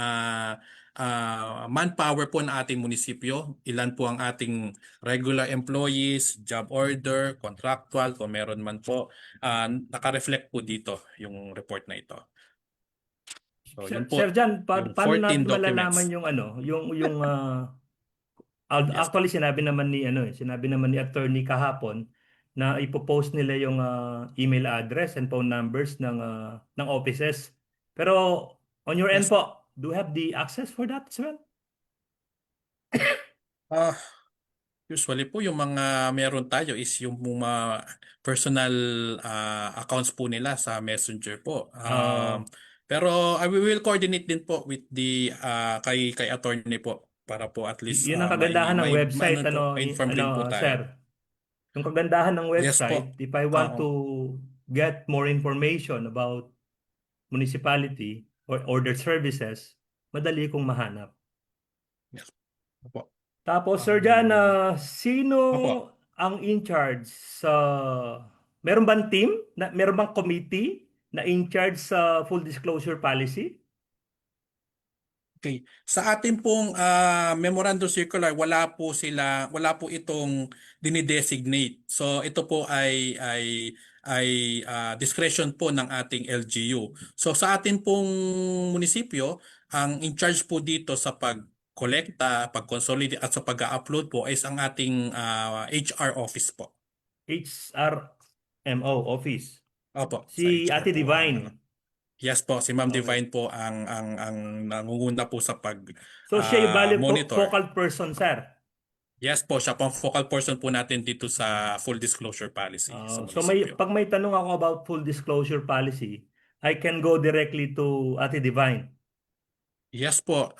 manpower po ng ating munisipyo. Ilan po ang ating regular employees, job order, contractual, kung meron man po. Naka-reflect po dito yung report na ito. So, Sir, yun Sir po, Jan, yung paano 14 natin malalaman documents. yung ano, yung Yes po. actually sinabi naman ni attorney kahapon na ipopost nila yung email address and phone numbers ng offices. Pero on your end Yes. po, do you have the access for that as well? Ah, Usually po yung mga meron tayo is yung mga personal accounts po nila sa Messenger po. Uh, Pero I will coordinate din po with the kay attorney po para po at least yun ang kagandahan ng website, ano po, ma-inform din po tayo. sir. Yung kagandahan ng Yes website, po. if I want Oo. to get more information about municipality or their services, madali kong mahanap. Yes. Opo. Tapos, Sir Jan, sino Opo. ang in charge sa... Meron bang team? Meron bang committee na in charge sa full disclosure policy? Okay. Sa ating pong memorandum circular, wala po itong dinidesignate. So ito po ay discretion po ng ating LGU. So sa ating pong munisipyo, ang in charge po dito sa pag-kolekta, pag-consolidate at sa pag-upload po is ang ating HR office po. HRMO office. Opo, sa Si HR Ate po ang Divine. Yes po, si Ma'am Okay. Divine po ang nangunguna po sa pag So siya yung monitor. focal person, sir. Yes po, siya po ang focal person po natin dito sa full disclosure policy sa So munisipyo. pag may tanong ako about full disclosure policy, I can go directly to Ate Divine. Yes po,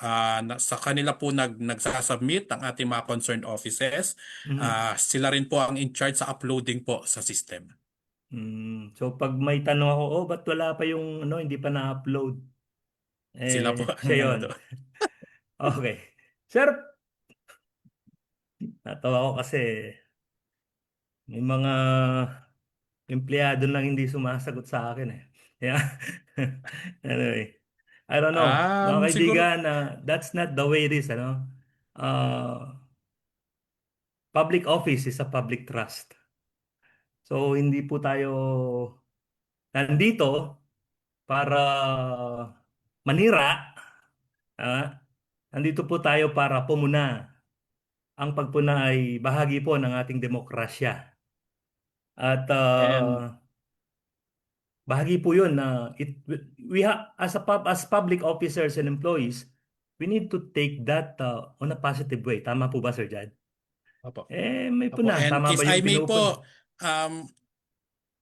sa kanila po nagsasubmit ang ating mga concerned offices. Mhm. Sila rin po ang in charge sa uploading po sa system. So pag may tanong ako, oh, ba't wala pa yung hindi pa na-upload? Sila po Siya ang ano yon. doon. Okay. Sir, natawa ko kasi may mga empleyado lang hindi sumasagot sa akin eh. Yeah. Anyway, I don't know. Mga Siguro, kaibigan, that's not the way it is, ano? Public office is a public trust. So hindi po tayo nandito para manira. Ah, Nandito po tayo para pumuna. Ang pagpuna ay bahagi po ng ating demokrasya. At and bahagi po 'yun na as public officers and employees, we need to take that on a positive way. Tama po ba, Sir Jad? opo, May opo. puna. And Tama ba if I yung may pinupun? po,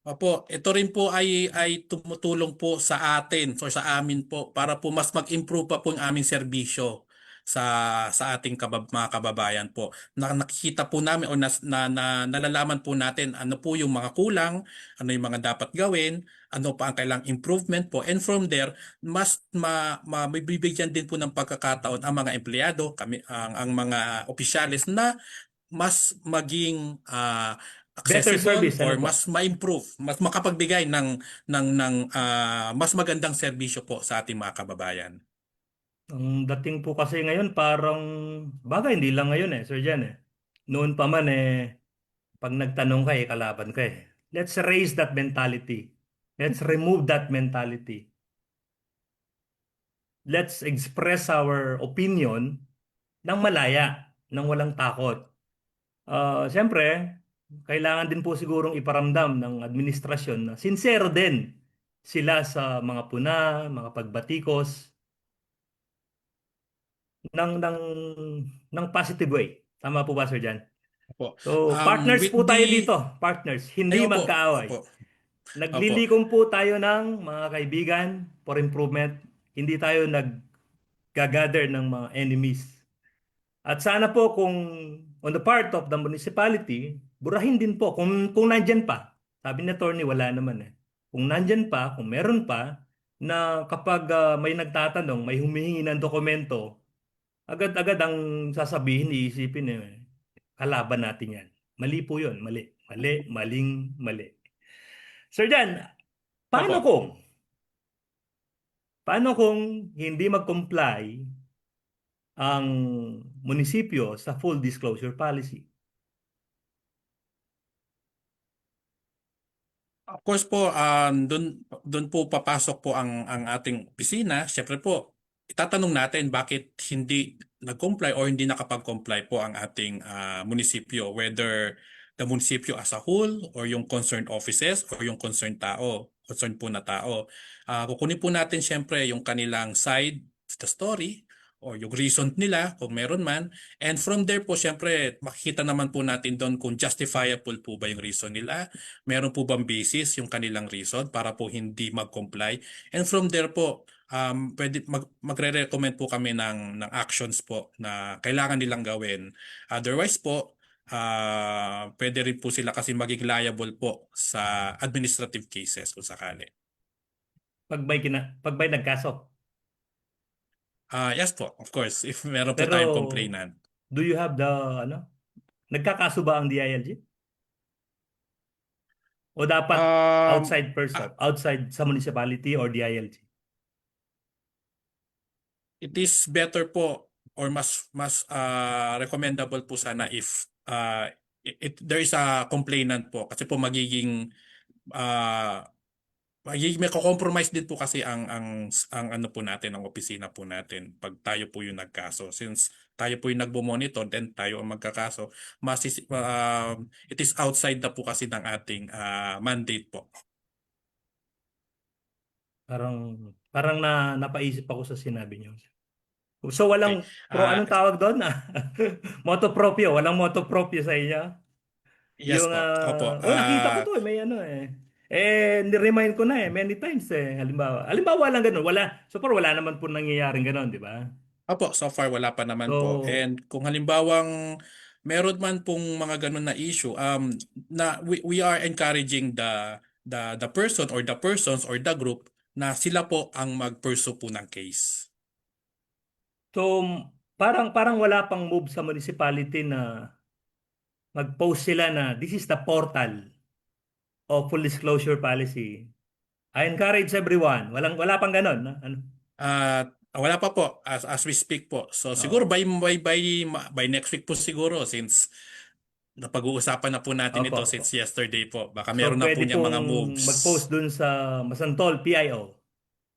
opo, ito rin po ay tumutulong po sa atin or sa amin po para po mas mag-improve pa po ang aming serbisyo. sa ating mga kababayan po. Nakikita po namin o nalalaman po natin ano po yung mga kulang, ano yung mga dapat gawin, ano pa ang kailangang improvement po. And from there, mas mabibigyan din po ng pagkakataon ang mga empleyado, ang mga opisyalis na mas maging Better accessible service, ano or po? mas ma-improve, mas makapagbigay ng mas magandang serbisyo po sa ating mga kababayan. Ang dating po kasi ngayon parang, bagay hindi lang ngayon Sir Jan Noon pa man pag nagtanong ka kalaban ka Let's raise that mentality. Let's remove that mentality. Let's express our opinion ng malaya, ng walang takot. Siyempre, kailangan din po sigurong iparamdam ng administrasyon na sincere din sila sa mga puna, mga pagbatikos ng ng positive way. Tama po ba, Sir Jan? Opo. So, partners With po tayo the dito. Partners, ay hindi opo, magkaaway. opo, opo. Naglilikom po tayo ng mga kaibigan for improvement. Hindi tayo nag-gather ng mga enemies. At sana po kung on the part of the municipality, burahin din po kung nandyan pa. Sabi ni attorney, wala naman Kung nandyan pa, kung meron pa, na kapag may nagtatanong, may humihingi ng dokumento, agad-agad ang sasabihin, iisipin kalaban natin yan. Mali po yun, mali. Mali, maling, mali. Sir Jan, paano Opo. kung, paano kung hindi mag-comply ang munisipyo sa full disclosure policy? Of course po, doon po papasok po ang ating opisina. Siyempre po, itatanong natin bakit hindi nag-comply or hindi nakapag-comply po ang ating munisipyo, whether the munisipyo as a whole or yung concerned offices or yung concerned po na tao. Kukunin po natin siyempre yung kanilang side, the story, o yung reason nila kung meron man. And from there po, siyempre, makikita naman po natin doon kung justifiable po ba yung reason nila, meron po bang basis yung kanilang reason para po hindi mag-comply. And from there po, pwede magre-recommend po kami ng actions po na kailangan nilang gawin. Otherwise po, pwede rin po sila kasi maging liable po sa administrative cases kung sakali. Pag may nagkaso. Yes po, of course, if meron po Pero, tayong complainant. do you have ano? Nagkakaso ba ang DILG? O dapat Um, outside person, ah, outside sa municipality or DILG? it is better po or mas recommendable po sana if there is a complainant po kasi po uh, may compromise din po kasi ang ano po natin, ang opisina po natin pag tayo po yung nagkaso. Since tayo po yung nagbo-monitor, then tayo ang magkakaso, it is outside na po kasi ng ating mandate po. Parang parang napaisip ako sa sinabi niyo. So Okay. walang anong tawag doon? Moto proprio, walang moto proprio sa inyo. Yes Yung po. Opo. nakita ko to may ano ni-remind ko na many times Halimbawa lang ganun, so far wala naman po nangyayaring ganun, di ba? Opo, so far wala pa naman po. So And kung halimbawang meron man pong mga ganun na issue, we are encouraging the person or the persons or the group na sila po ang mag-pursue po ng case. so parang wala pang move sa municipality na mag-post sila na this is the portal of full disclosure policy. I encourage everyone. Wala pang ganun. Ano? Wala pa po as we speak po. So siguro Oo. by next week po siguro, since napag-uusapan na po natin Opo, ito opo. since yesterday po. Baka So meron na po pwede niyang pong mga moves. mag-post dun sa Masantol PIO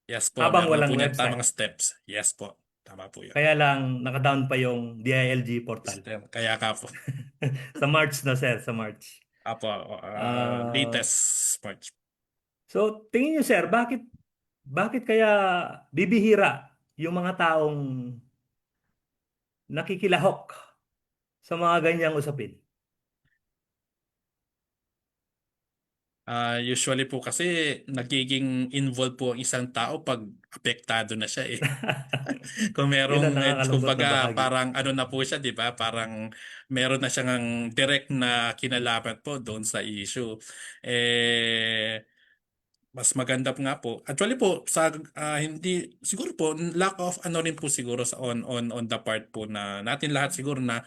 Yes po, habang meron na po walang niyan website. tamang steps. Yes po, tama po yun. Kaya lang naka-down pa yung DILG portal. Kaya ka po. Sa March na sir, sa March. Apo, Ah, latest March. so tingin niyo sir, bakit kaya bibihira yung mga taong nakikilahok sa mga ganyang usapin? Usually po kasi nagiging involved po ang isang tao pag apektado na siya eh. Kung Yun ang nakakalungkot na kumbaga bahagi. parang ano na po siya, 'di ba? Parang meron na siyang direct na kinalaman po doon sa issue. Eh mas maganda po nga po. Actually po sa hindi siguro po lack of ano rin po siguro sa on the part po na natin lahat siguro na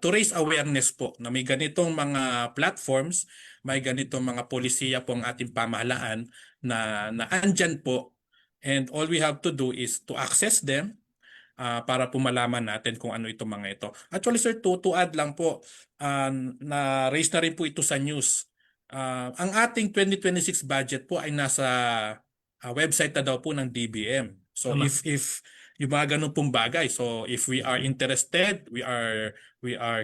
to raise awareness po na may ganitong mga platforms, may ganitong mga polisiya po ang ating pamahalaan na andyan po, and all we have to do is to access them para po malaman natin kung ano itong mga ito. Actually sir, to add lang po, na raise na rin po ito sa news. Ang ating 2026 budget po ay nasa website na daw po ng DBM. So Tama. if yung mga ganun pong bagay, so if we are interested, we are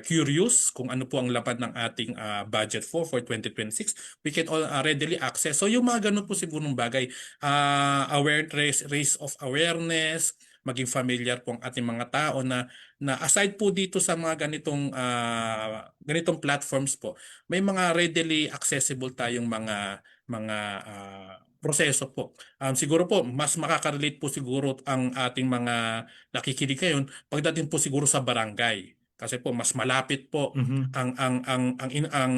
curious kung ano po ang laman ng ating budget for 2026, we can all readily access. So yung mga ganun po sigurong bagay, raise of awareness, maging familiar po ang ating mga tao na aside po dito sa mga ganitong platforms po, may mga readily accessible tayong mga proseso po. Siguro po mas makaka-relate po siguro ang ating mga nakikinig ngayon pagdating po siguro sa barangay. Kasi po mas malapit po Mhm.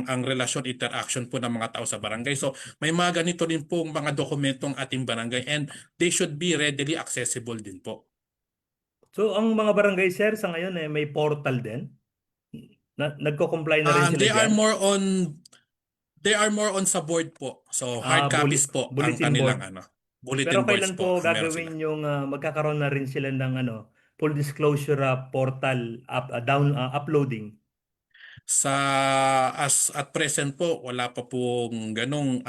ang relasyon interaction po ng mga tao sa barangay. So may mga ganito din po mga dokumentong ating barangay, and they should be readily accessible din po. So, ang mga barangay, sir, sa ngayon may portal din. Nagko-comply na rin sila They are diyan. more on sa board po. So hard copies po ang Bulletin board. kanilang Pero bulletin boards kailan po po ang meron sila. gagawin yung magkakaroon na rin sila ng full disclosure portal uploading? Sa as at present po, wala pa pong ganong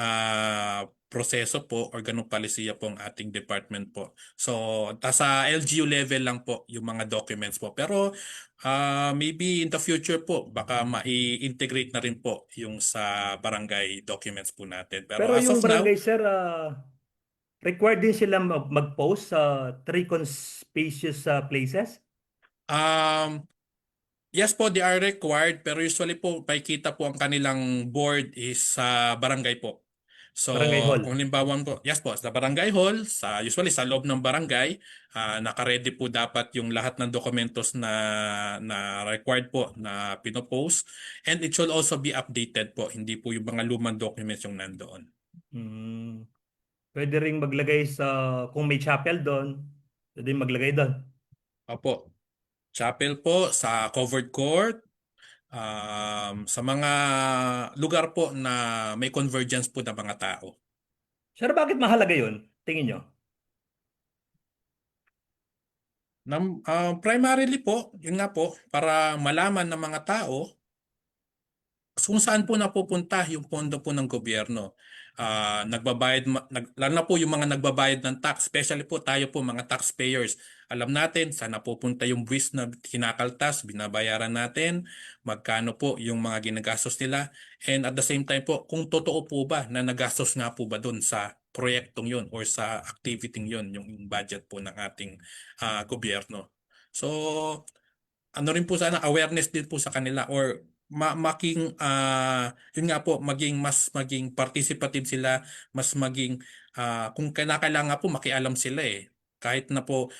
proseso po or ganong palisiya po ang ating department po. So, sa LGU level lang po yung mga documents po. Pero maybe in the future po, baka mai-integrate na rin po yung sa barangay documents po natin. Pero Pero as yung of now, barangay, sir, required din sila mag-post sa three conspicuous places? um, yes po, they are required, pero usually po makikita po ang kanilang board is sa barangay po. So, Barangay hall. kung halimbawa po, yes po, sa barangay hall, usually sa loob ng barangay, naka-ready po dapat yung lahat ng dokumentos na required po na pinopost, and it should also be updated po, hindi po yung mga lumang documents yung nandoon. Hmm. Pwede ring maglagay kung may chapel doon, pwede maglagay doon. Opo, chapel po, sa covered court, sa mga lugar po na may convergence po ng mga tao. Sir, bakit mahalaga yun? Tingin nyo? Primarily po, yun nga po, para malaman ng mga tao kung saan po napupunta yung pondo po ng gobyerno. Lalo na po yung mga nagbabayad ng tax, especially po tayo po mga taxpayers. Alam natin saan napupunta yung buwis na kinakaltas, binabayaran natin, magkano po yung mga ginagastos nila, and at the same time po, kung totoo po ba na nagastos nga po ba dun sa proyektong yun or sa activity yun, yung budget po ng ating gobyerno. So, ano rin po sana awareness din po sa kanila, or making yun nga po, maging participative sila, mas maging kung kailangan po makialam sila eh, kahit na po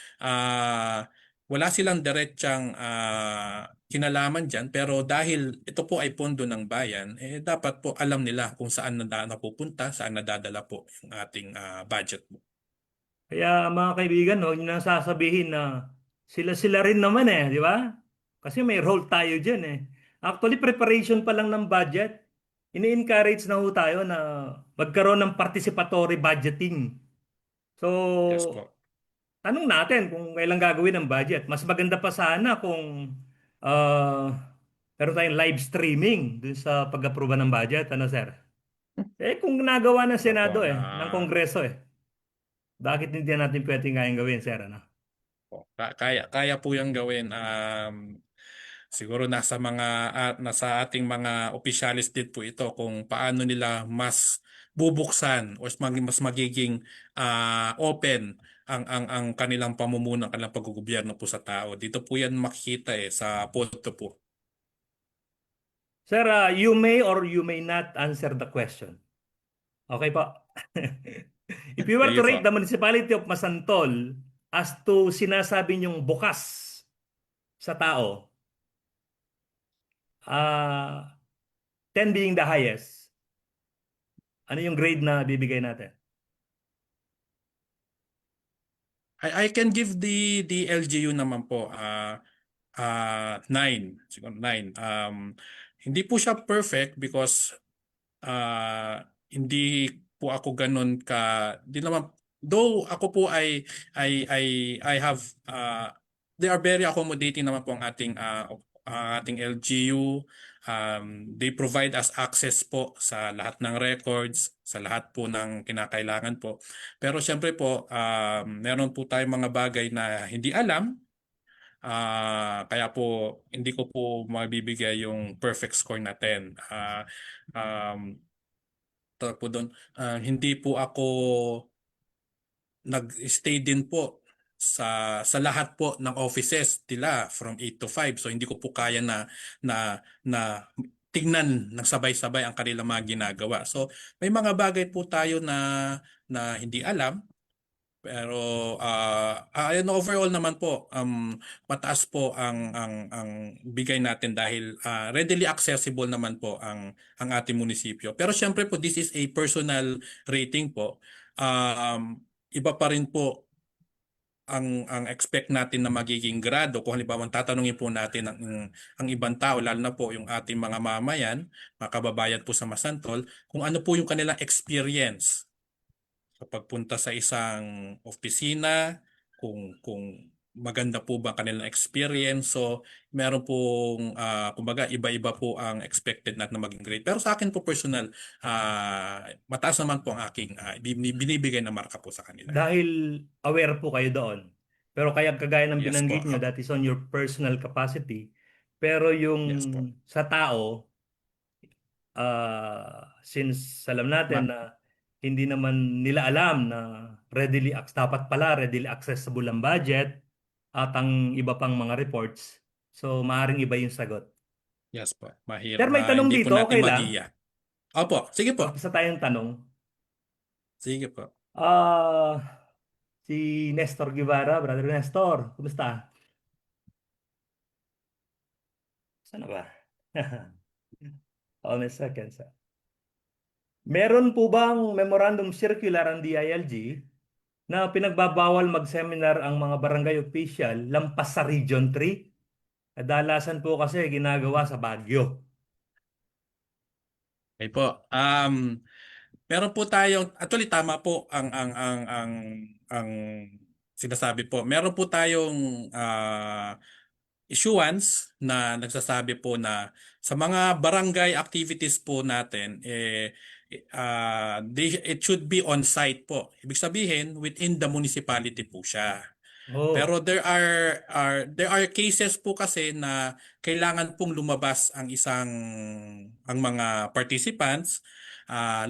wala silang diretsang kinalaman diyan, pero dahil ito po ay pondo ng bayan, eh dapat po alam nila kung saan napupunta, saan nadadala po yung ating budget po. Kaya mga kaibigan, huwag nyo nang sasabihin na sila-sila rin naman di ba? Kasi may role tayo dyan Actually, preparation pa lang ng budget, ini-encourage na ho tayo na magkaroon ng participatory budgeting. So, Yes po. tanong natin kung kailan gagawin ang budget. Mas maganda pa sana kung uh, meron tayong live streaming dun sa pag-aproba ng budget. Ano, sir? Kung nagawa ng Opo, Senado ng Kongreso bakit hindi natin pwedeng kayang gawin, sir? Ano? kaya po 'yang gawin. Siguro nasa ating mga opisyalis din po ito kung paano nila mas bubuksan o mas magiging open ang kanilang pamumuno, ang kanilang paggogobyerno po sa tao. Dito po 'yan makikita sa pondo po. Sir, you may or you may not answer the question. Okay po. If you were Sige to rate po. the municipality of Masantol as to sinasabi niyong bukas sa tao, 10 being the highest, ano yung grade na bibigay natin? I can give the LGU naman po 9, siguro 9. Hindi po siya perfect because hindi po ako ganun di naman, though ako po I have they are very accommodating naman po ang ating LGU. They provide us access po sa lahat ng records, sa lahat po ng kinakailangan po. Pero syempre po, meron po tayong mga bagay na hindi alam. Kaya po hindi ko po mabibigay yung perfect score na 10. Um, Tawag po doon, hindi po ako nag-stay din po sa lahat po ng offices nila from 8 to 5. So hindi ko po kaya na tignan ng sabay-sabay ang kanilang mga ginagawa. So may mga bagay po tayo na hindi alam. Pero overall naman po, mataas po ang bigay natin dahil readily accessible naman po ang ating munisipyo. Pero syempre po, this is a personal rating po. Iba pa rin po ang expect natin na magiging grado kung halimbawa tatanungin po natin ang ibang tao, lalo na po yung ating mga mamayan, mga kababayan po sa Masantol, kung ano po yung kanilang experience sa pagpunta sa isang opisina, kung maganda po ba ang kanilang experience. So, meron pong, kumbaga, iba-iba po ang expected natin na maging grade. Pero sa akin po personal, mataas naman po ang aking binibigay na marka po sa kanila. Dahil aware po kayo doon. Pero kaya kagaya ng Yes po. binanggit nyo, that is on your personal capacity. Pero yung Yes po. sa tao, since alam natin Ma- na hindi naman nila alam na dapat pala readily accessible ang budget at ang iba pang mga reports. So, maaaring iba yung sagot. yes po. Mahirap. Pero may tanong Hindi po dito, natin okay lang? magiya. Opo, sige po. Isa tayong tanong. Sige po. Ah, si Nestor Guevara, Brother Nestor, kumusta? Sana ba? On a second, sir. Meron po bang memorandum circular ang DILG na pinagbabawal mag-seminar ang mga barangay official lampas sa Region 3? Kadalasan po kasi ginagawa sa Baguio. Okay po. Meron po tayong actually tama po ang sinasabi po. Meron po tayong issuance na nagsasabi po na sa mga barangay activities po natin it should be on site po. Ibig sabihin within the municipality po siya. Oh, Pero there are cases po kasi na kailangan pong lumabas ang mga participants,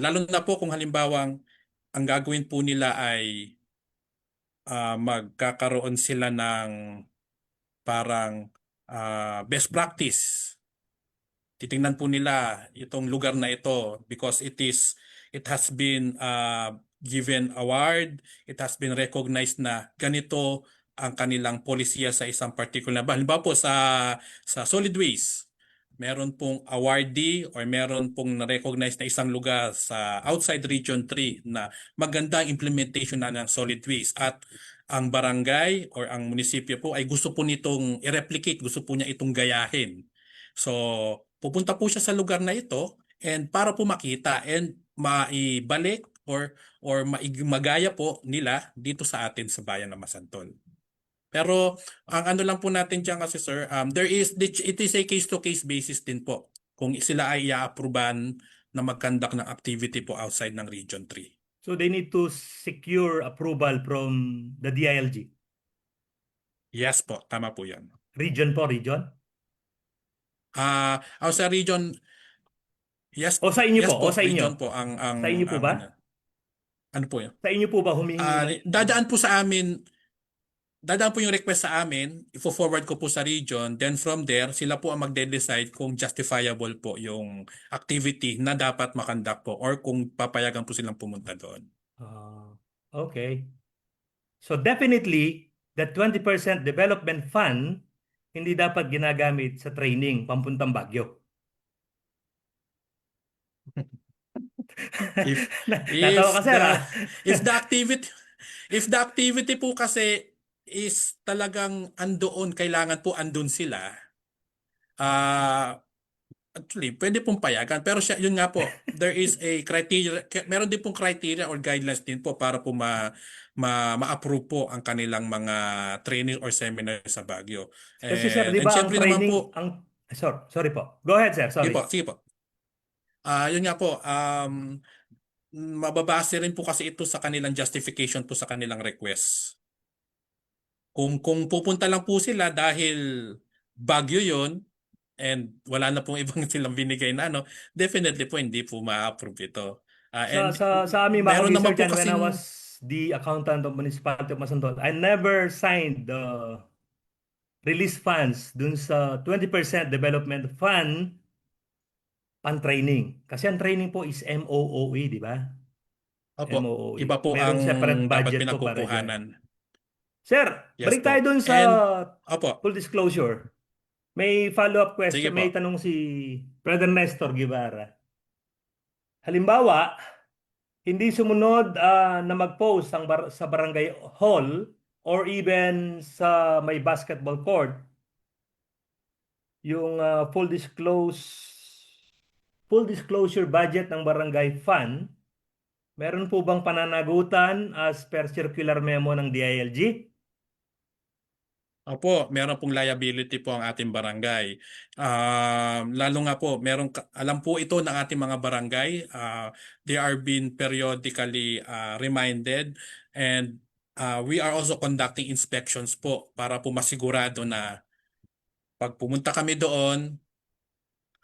lalo na po kung halimbawang ang gagawin po nila ay magkakaroon sila ng parang best practice. Titingnan po nila itong lugar na ito because it has been given award, it has been recognized na ganito ang kanilang polisiya sa isang particular. Halimbawa po sa solid waste, meron pong awardee or meron pong na-recognize na isang lugar sa outside Region 3 na maganda ang implementation na ng solid waste at ang barangay or ang munisipyo po ay gusto po nitong i-replicate, gusto po niya itong gayahin. So, pupunta po siya sa lugar na ito and para po makita and maibalik or magaya po nila dito sa atin sa bayan ng Masantol. Pero ang ano lang po natin diyan kasi sir, it is a case-to-case basis din po kung sila ay i-approvean na mag-conduct ng activity po outside ng Region 3. so they need to secure approval from the DILG. Yes po, tama po 'yan. Region po, region? Sa region, yes, O sa inyo yes po, o po, sa inyo? region po Sa inyo po ba? ano po 'yan. Sa inyo po ba humihingi ng... Dadaan po sa amin dadaan po yung request sa amin, ifo-forward ko po sa region, then from there, sila po ang magde-decide kung justifiable po yung activity na dapat makandak po or kung papayagan po silang pumunta doon. Ah, okay. So definitely, the 20% development fund hindi dapat ginagamit sa training pampuntang Baguio. If Natawa if ka, sir, the ah. if the activity if the activity po kasi is talagang andoon, kailangan po andun sila. Ah, actually, pwede pong payagan. Pero siya, yun nga po, there is a criteria, meron din pong criteria or guidelines din po para po ma-approve po ang kanilang mga training or seminar sa Baguio. Kasi sir, di And ba ang syempre naman training, po, sorry po. Go ahead, sir. sige Sorry. po, sige po. Yun nga po, mababase rin po kasi ito sa kanilang justification po sa kanilang request. Kung pupunta lang po sila dahil Baguio yon and wala na pong ibang silang binigay na ano, definitely po hindi po ma-approve ito. And Sa aming mga meron naman research po yan, when I kasing, was the accountant of Municipality of Masantol, I never signed the release funds dun sa 20% development fund pan-training. Kasi ang training po is MOOE, di ba? opo, iba MOOE. po ang Merong separate dapat budget po para dyan. pinagkukuhanan. Sir, Yes balik tayo po. dun sa And, opo, full disclosure. May follow-up sige question, may po. tanong si Brother Nestor Guevara. Halimbawa, hindi sumunod na mag-post sa barangay hall or even sa may basketball court yung full disclosure budget ng barangay fund, meron po bang pananagutan as per circular memo ng DILG? Opo, meron pong liability po ang ating barangay. Lalo nga po, alam po ito ng ating mga barangay. They are being periodically reminded and we are also conducting inspections po para po masigurado na pag pumunta kami doon,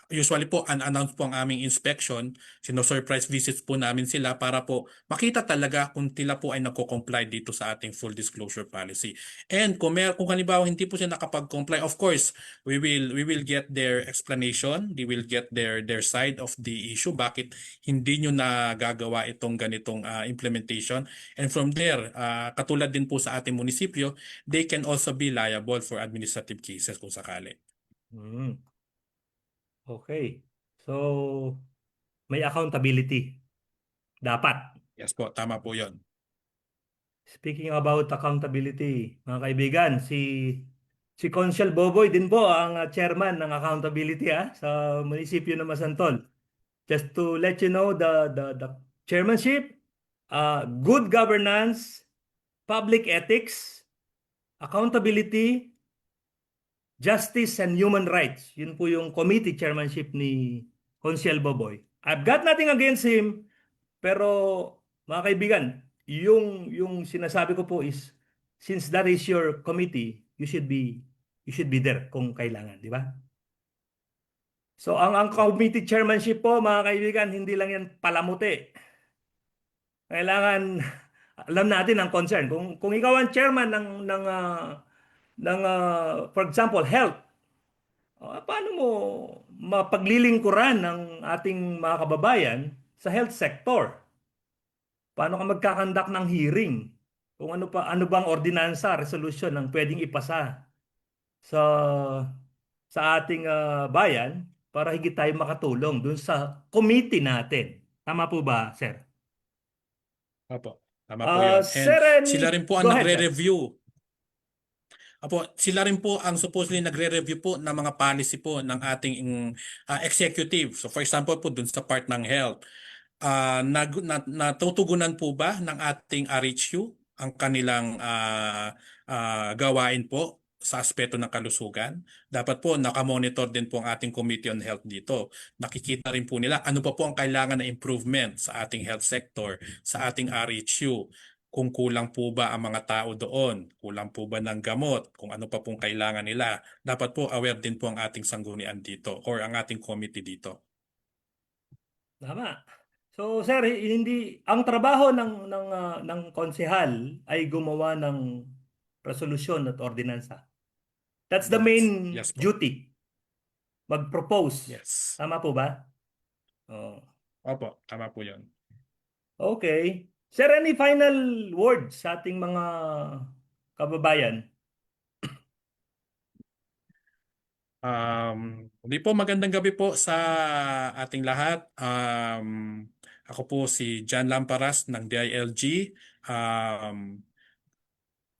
usually po unannounced po ang aming inspection, sino-surprise visits po namin sila para po makita talaga kung sila po ay nagko-comply dito sa ating full disclosure policy. And kung halimbawa hindi po sila nakapag-comply, of course, we will get their explanation, we will get their side of the issue, bakit hindi nyo nagagawa itong ganitong implementation. And from there, katulad din po sa ating munisipyo, they can also be liable for administrative cases kung sakali. Hmm. Okay. So, may accountability. Dapat. Yes po, tama po yon. Speaking about accountability, mga kaibigan, si Consiel Boboy din po ang chairman ng accountability sa munisipyo ng Masantol. Just to let you know, the chairmanship, good governance, public ethics, accountability, justice and human rights. Yun po yung committee chairmanship ni Consiel Boboy. I've got nothing against him, pero mga kaibigan, yung sinasabi ko po is, since that is your committee, you should be there kung kailangan, di ba? So ang committee chairmanship po, mga kaibigan, hindi lang yan palamuti. Kailangan alam natin ang concern. Kung ikaw ang chairman for example, health, paano mo mapaglilingkuran ng ating mga kababayan sa health sector? Paano ka magkakandak ng hearing? Kung ano bang ordinansa, resolution ang pwedeng ipasa sa ating bayan para higit tayo makatulong dun sa committee natin. Tama po ba, sir? Opo, tama po yon. And Sir, sila rin po go ang ahead, sir. nagre-review. Apo, sila rin po ang supposedly nagre-review po ng mga policy po ng ating executive. So for example po dun sa part ng health, natutugunan po ba ng ating RHU ang kanilang gawain po sa aspeto ng kalusugan? Dapat po nakamonitor din po ang ating Committee on Health dito. Nakikita rin po nila ano pa po ang kailangan na improvement sa ating health sector, sa ating RHU. Kung kulang po ba ang mga tao doon, kulang po ba ng gamot, kung ano pa pong kailangan nila. Dapat po aware din po ang ating sanggunian dito or ang ating committee dito. Tama. So sir, hindi ang trabaho ng konsehal ay gumawa ng resolusyon at ordinansa. That's the Yes. main Yes po. duty. Mag-propose. Yes. Tama po ba? Oh. Opo, tama po yun. Okay. Sir, any final words sa ating mga kababayan? Hindi po, magandang gabi po sa ating lahat. Ako po si John Lamparas ng DILG.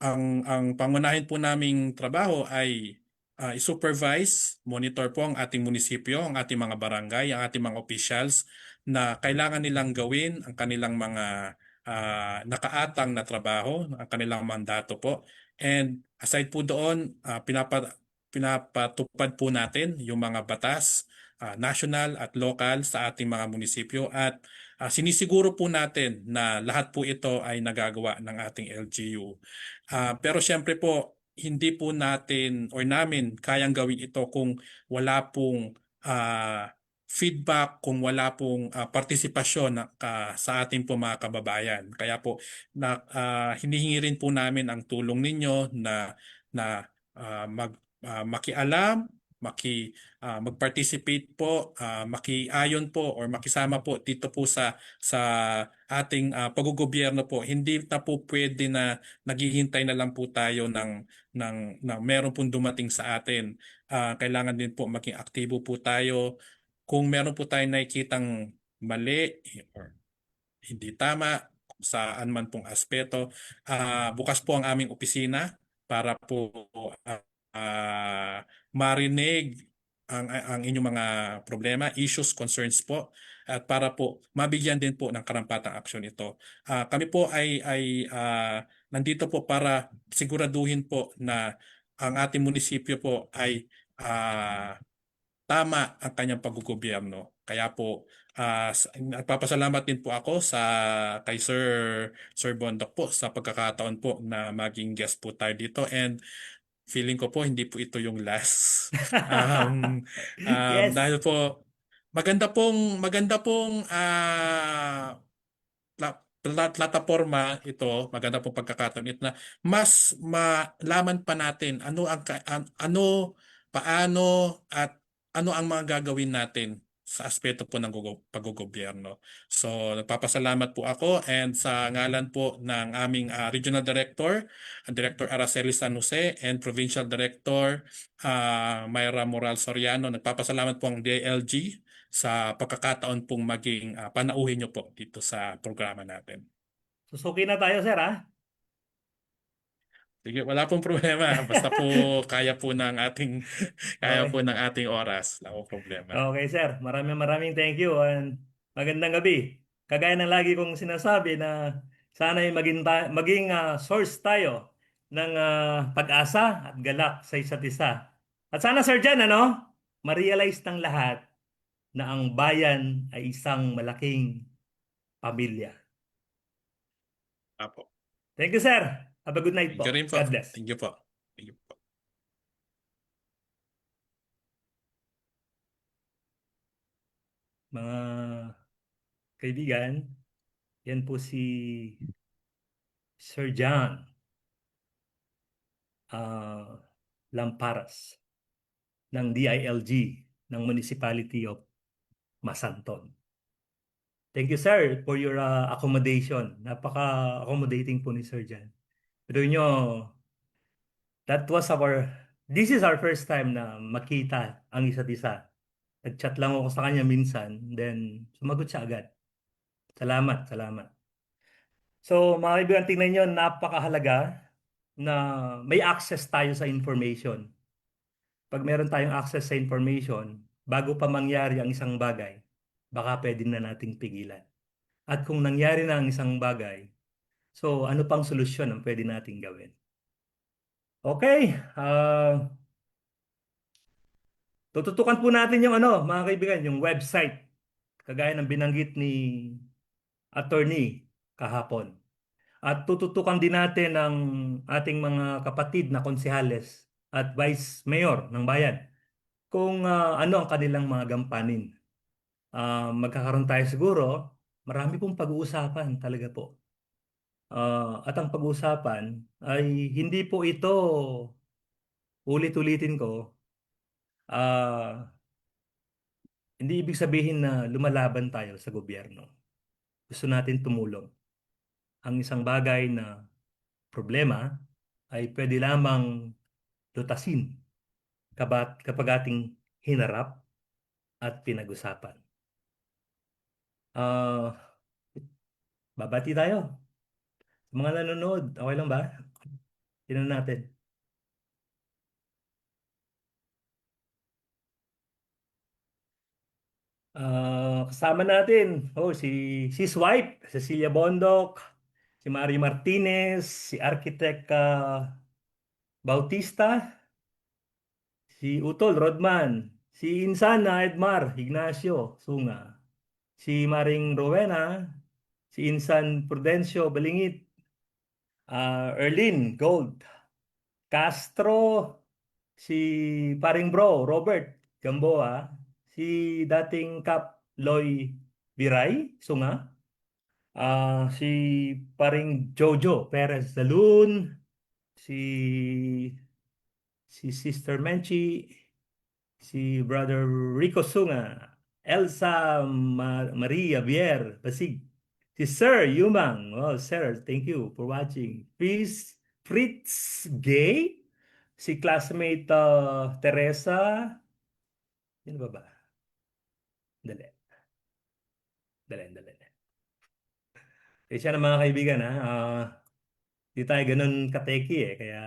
Ang pangunahin po naming trabaho ay i-supervise, monitor po ang ating munisipyo, ang ating mga barangay, ang ating mga officials na kailangan nilang gawin ang kanilang mga nakaatang na trabaho, ang kanilang mandato po. And aside po doon, pinapatupad po natin yung mga batas, national at local sa ating mga munisipyo at sinisiguro po natin na lahat po ito ay nagagawa ng ating LGU. Pero siyempre po, hindi po natin or namin kayang gawin ito kung wala pong feedback, kung wala pong partisipasyon sa ating po mga kababayan. Kaya po hinihingi rin po namin ang tulong ninyo na makialam, mag-participate po, makiayon po or makisama po dito po sa ating paggogobyerno po. Hindi na po pwede na naghihintay na lang po tayo na meron pong dumating sa atin. Kailangan din po maging aktibo po tayo. Kung meron po tayong nakikitang mali or hindi tama kung saan man pong aspeto, bukas po ang aming opisina para po marinig ang inyong mga problema, issues, concerns po at para po mabigyan din po ng karampatang aksyon ito. Kami po ay nandito po para siguraduhin po na ang ating munisipyo po ay tama ang kanyang paggogobyerno. Kaya po nagpapasalamat din po ako kay Sir Bondok po sa pagkakataon po na maging guest po tayo dito and feeling ko po hindi po ito yung last. Yes. Dahil po maganda pong plataforma ito, maganda pong pagkakataon ito na mas malaman pa natin ano, paano at ano ang mga gagawin natin sa aspeto po ng paggogobyerno. So nagpapasalamat po ako and sa ngalan po ng aming Regional Director, Director Araceli San Jose and Provincial Director Mayra Moral Soriano, nagpapasalamat po ang DILG sa pagkakataon pong maging panauhin nyo po dito sa programa natin. Susuki na tayo, sir, ha? Sige, wala pong problema. Basta po kaya po ng ating oras. Wala pong problema. Okay, sir. Maraming thank you and magandang gabi. Kagaya ng lagi kong sinasabi na sana ay maging source tayo ng pag-asa at galak sa isa't isa. At sana, Sir Jan, ma-realize ng lahat na ang bayan ay isang malaking pamilya. Apo. Thank you, sir. Have a good night Thank po. you rin po. God bless. Thank you po. Thank you po. Mga kaibigan, yan po si Sir John Lamparas ng DILG ng Municipality of Masanton. Thank you, sir, for your accommodation. Napaka-accommodating po ni Sir John. Pero nyo, this is our first time na makita ang isa't isa. Nag-chat lang ako sa kanya minsan, then sumagot siya agad. Salamat. So, mga kaibigan, tingnan nyo, napakahalaga na may access tayo sa information. Pag meron tayong access sa information, bago pa mangyari ang isang bagay, baka pwede na nating pigilan. At kung nangyari na ang isang bagay, so ano pang solusyon ang pwede nating gawin? Okay, tututukan po natin yung mga kaibigan, yung website. Kagaya ng binanggit ni attorney kahapon. At tututukan din natin ang ating mga kapatid na konsehales at vice mayor ng bayan kung ano ang kanilang mga gampanin. Magkakaroon tayo siguro, marami pong pag-uusapan talaga po. At ang pag-uusapan ay hindi po ito, ulit-ulitin ko, ah, hindi ibig sabihin na lumalaban tayo sa gobyerno. Gusto natin tumulong. Ang isang bagay na problema ay pwede lamang lutasin kapag ating hinarap at pinag-usapan. Ah, babati tayo. Sa mga nanonood, okay lang ba? Tingnan natin. Kasama natin, si Swipe, Cecilia Bondok, si Mario Martinez, si Architect Bautista, si Utol Rodman, si Insana Edmar Ignacio Sunga, si Maring Rowena, si Insan Prudencio Balingit, Erlin Gold, Castro, si paring bro, Robert Gamboa, si dating Kap Loy Viray, Sunga, si paring Jojo Perez Zalun, si Sister Menchi, si Brother Rico Sunga, Elsa Maria Vier Pasig, si Sir Yumang. Oh, Sir, thank you for watching. Fritz Gay, si classmate Teresa. Sino ba ba? Dali, dali. Siya ng mga kaibigan ha. Di tayo ganun kateki eh. Kaya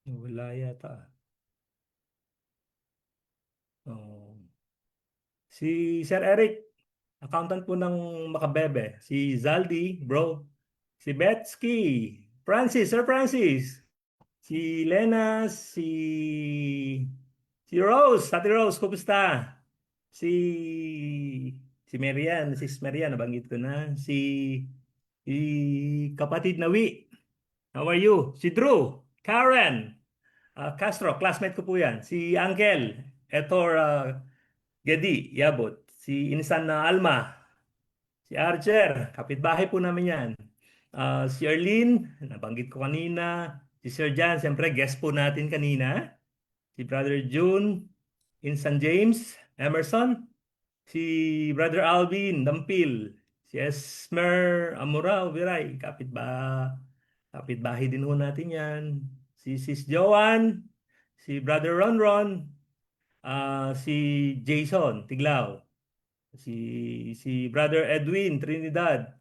wala yata. Oh. Si Sir Eric, accountant po ng Makabebe. Si Zaldi, bro. Si Betsky. Francis, Sir Francis. Si Lena, si Rose, Ate Rose, kumusta? Si Marian, si Marian, nabanggit ko na. Si kapatid na Wi, how are you? Si Drew, Karen, Castro, classmate ko po yan. Si Uncle, Etor Gedi, Yabot. Si Insan na Alma, si Archer, kapitbahay po namin yan. Si Arlene, nabanggit ko kanina. Si Sir Jan, siyempre guest po natin kanina. Si Brother June, Insan James, Emerson. Si Brother Alvin, Dampil. Si Esmer Amurao, Viray, kapitbahay din ho natin yan. Si Sis Joan, si Brother Ronron, si Jason Tiglao, si Brother Edwin Trinidad.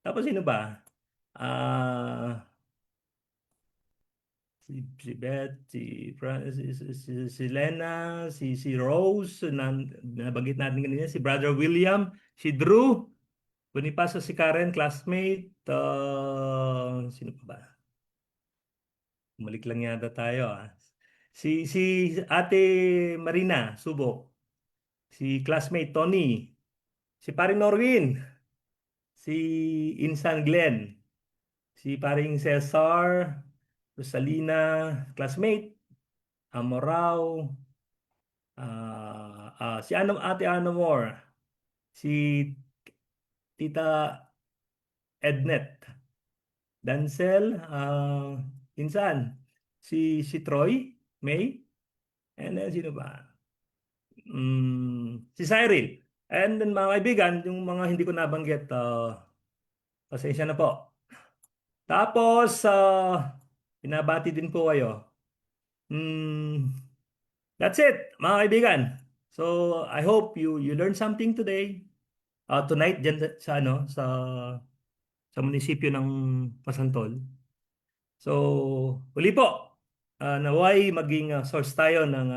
Tapos sino ba? Si Beth, si Lena, si Rose, nabanggit natin kanina, si Brother William, si Drew, Bonifacio, si Karen, classmate, sino pa ba? Bumalik lang yata tayo ah. Si Ate Marina Subok, si classmate Tony, si paring Norwin, si Insan Glenn, si paring Cesar, Rosalina, classmate, Amorao, si Ate Anomore, si Tita Ednet, Dancel, Insan, si Troy, May, and then sino ba? Si Cyril. And then mga kaibigan, yung mga hindi ko nabanggit, pasensya na po. Tapos, pinabati din po kayo. That's it, mga kaibigan. So, I hope you learned something today. Tonight diyan sa munisipyo ng Pasantol. So, uli po, naway maging source tayo ng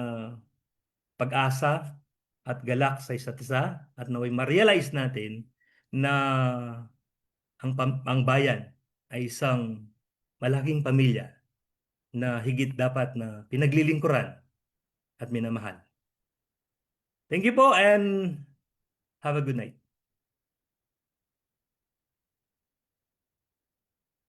pag-asa at galak sa isa't isa at naway ma-realize natin na ang bayan ay isang malaking pamilya na higit dapat na pinaglilingkuran at minamahal. Thank you po and have a good night.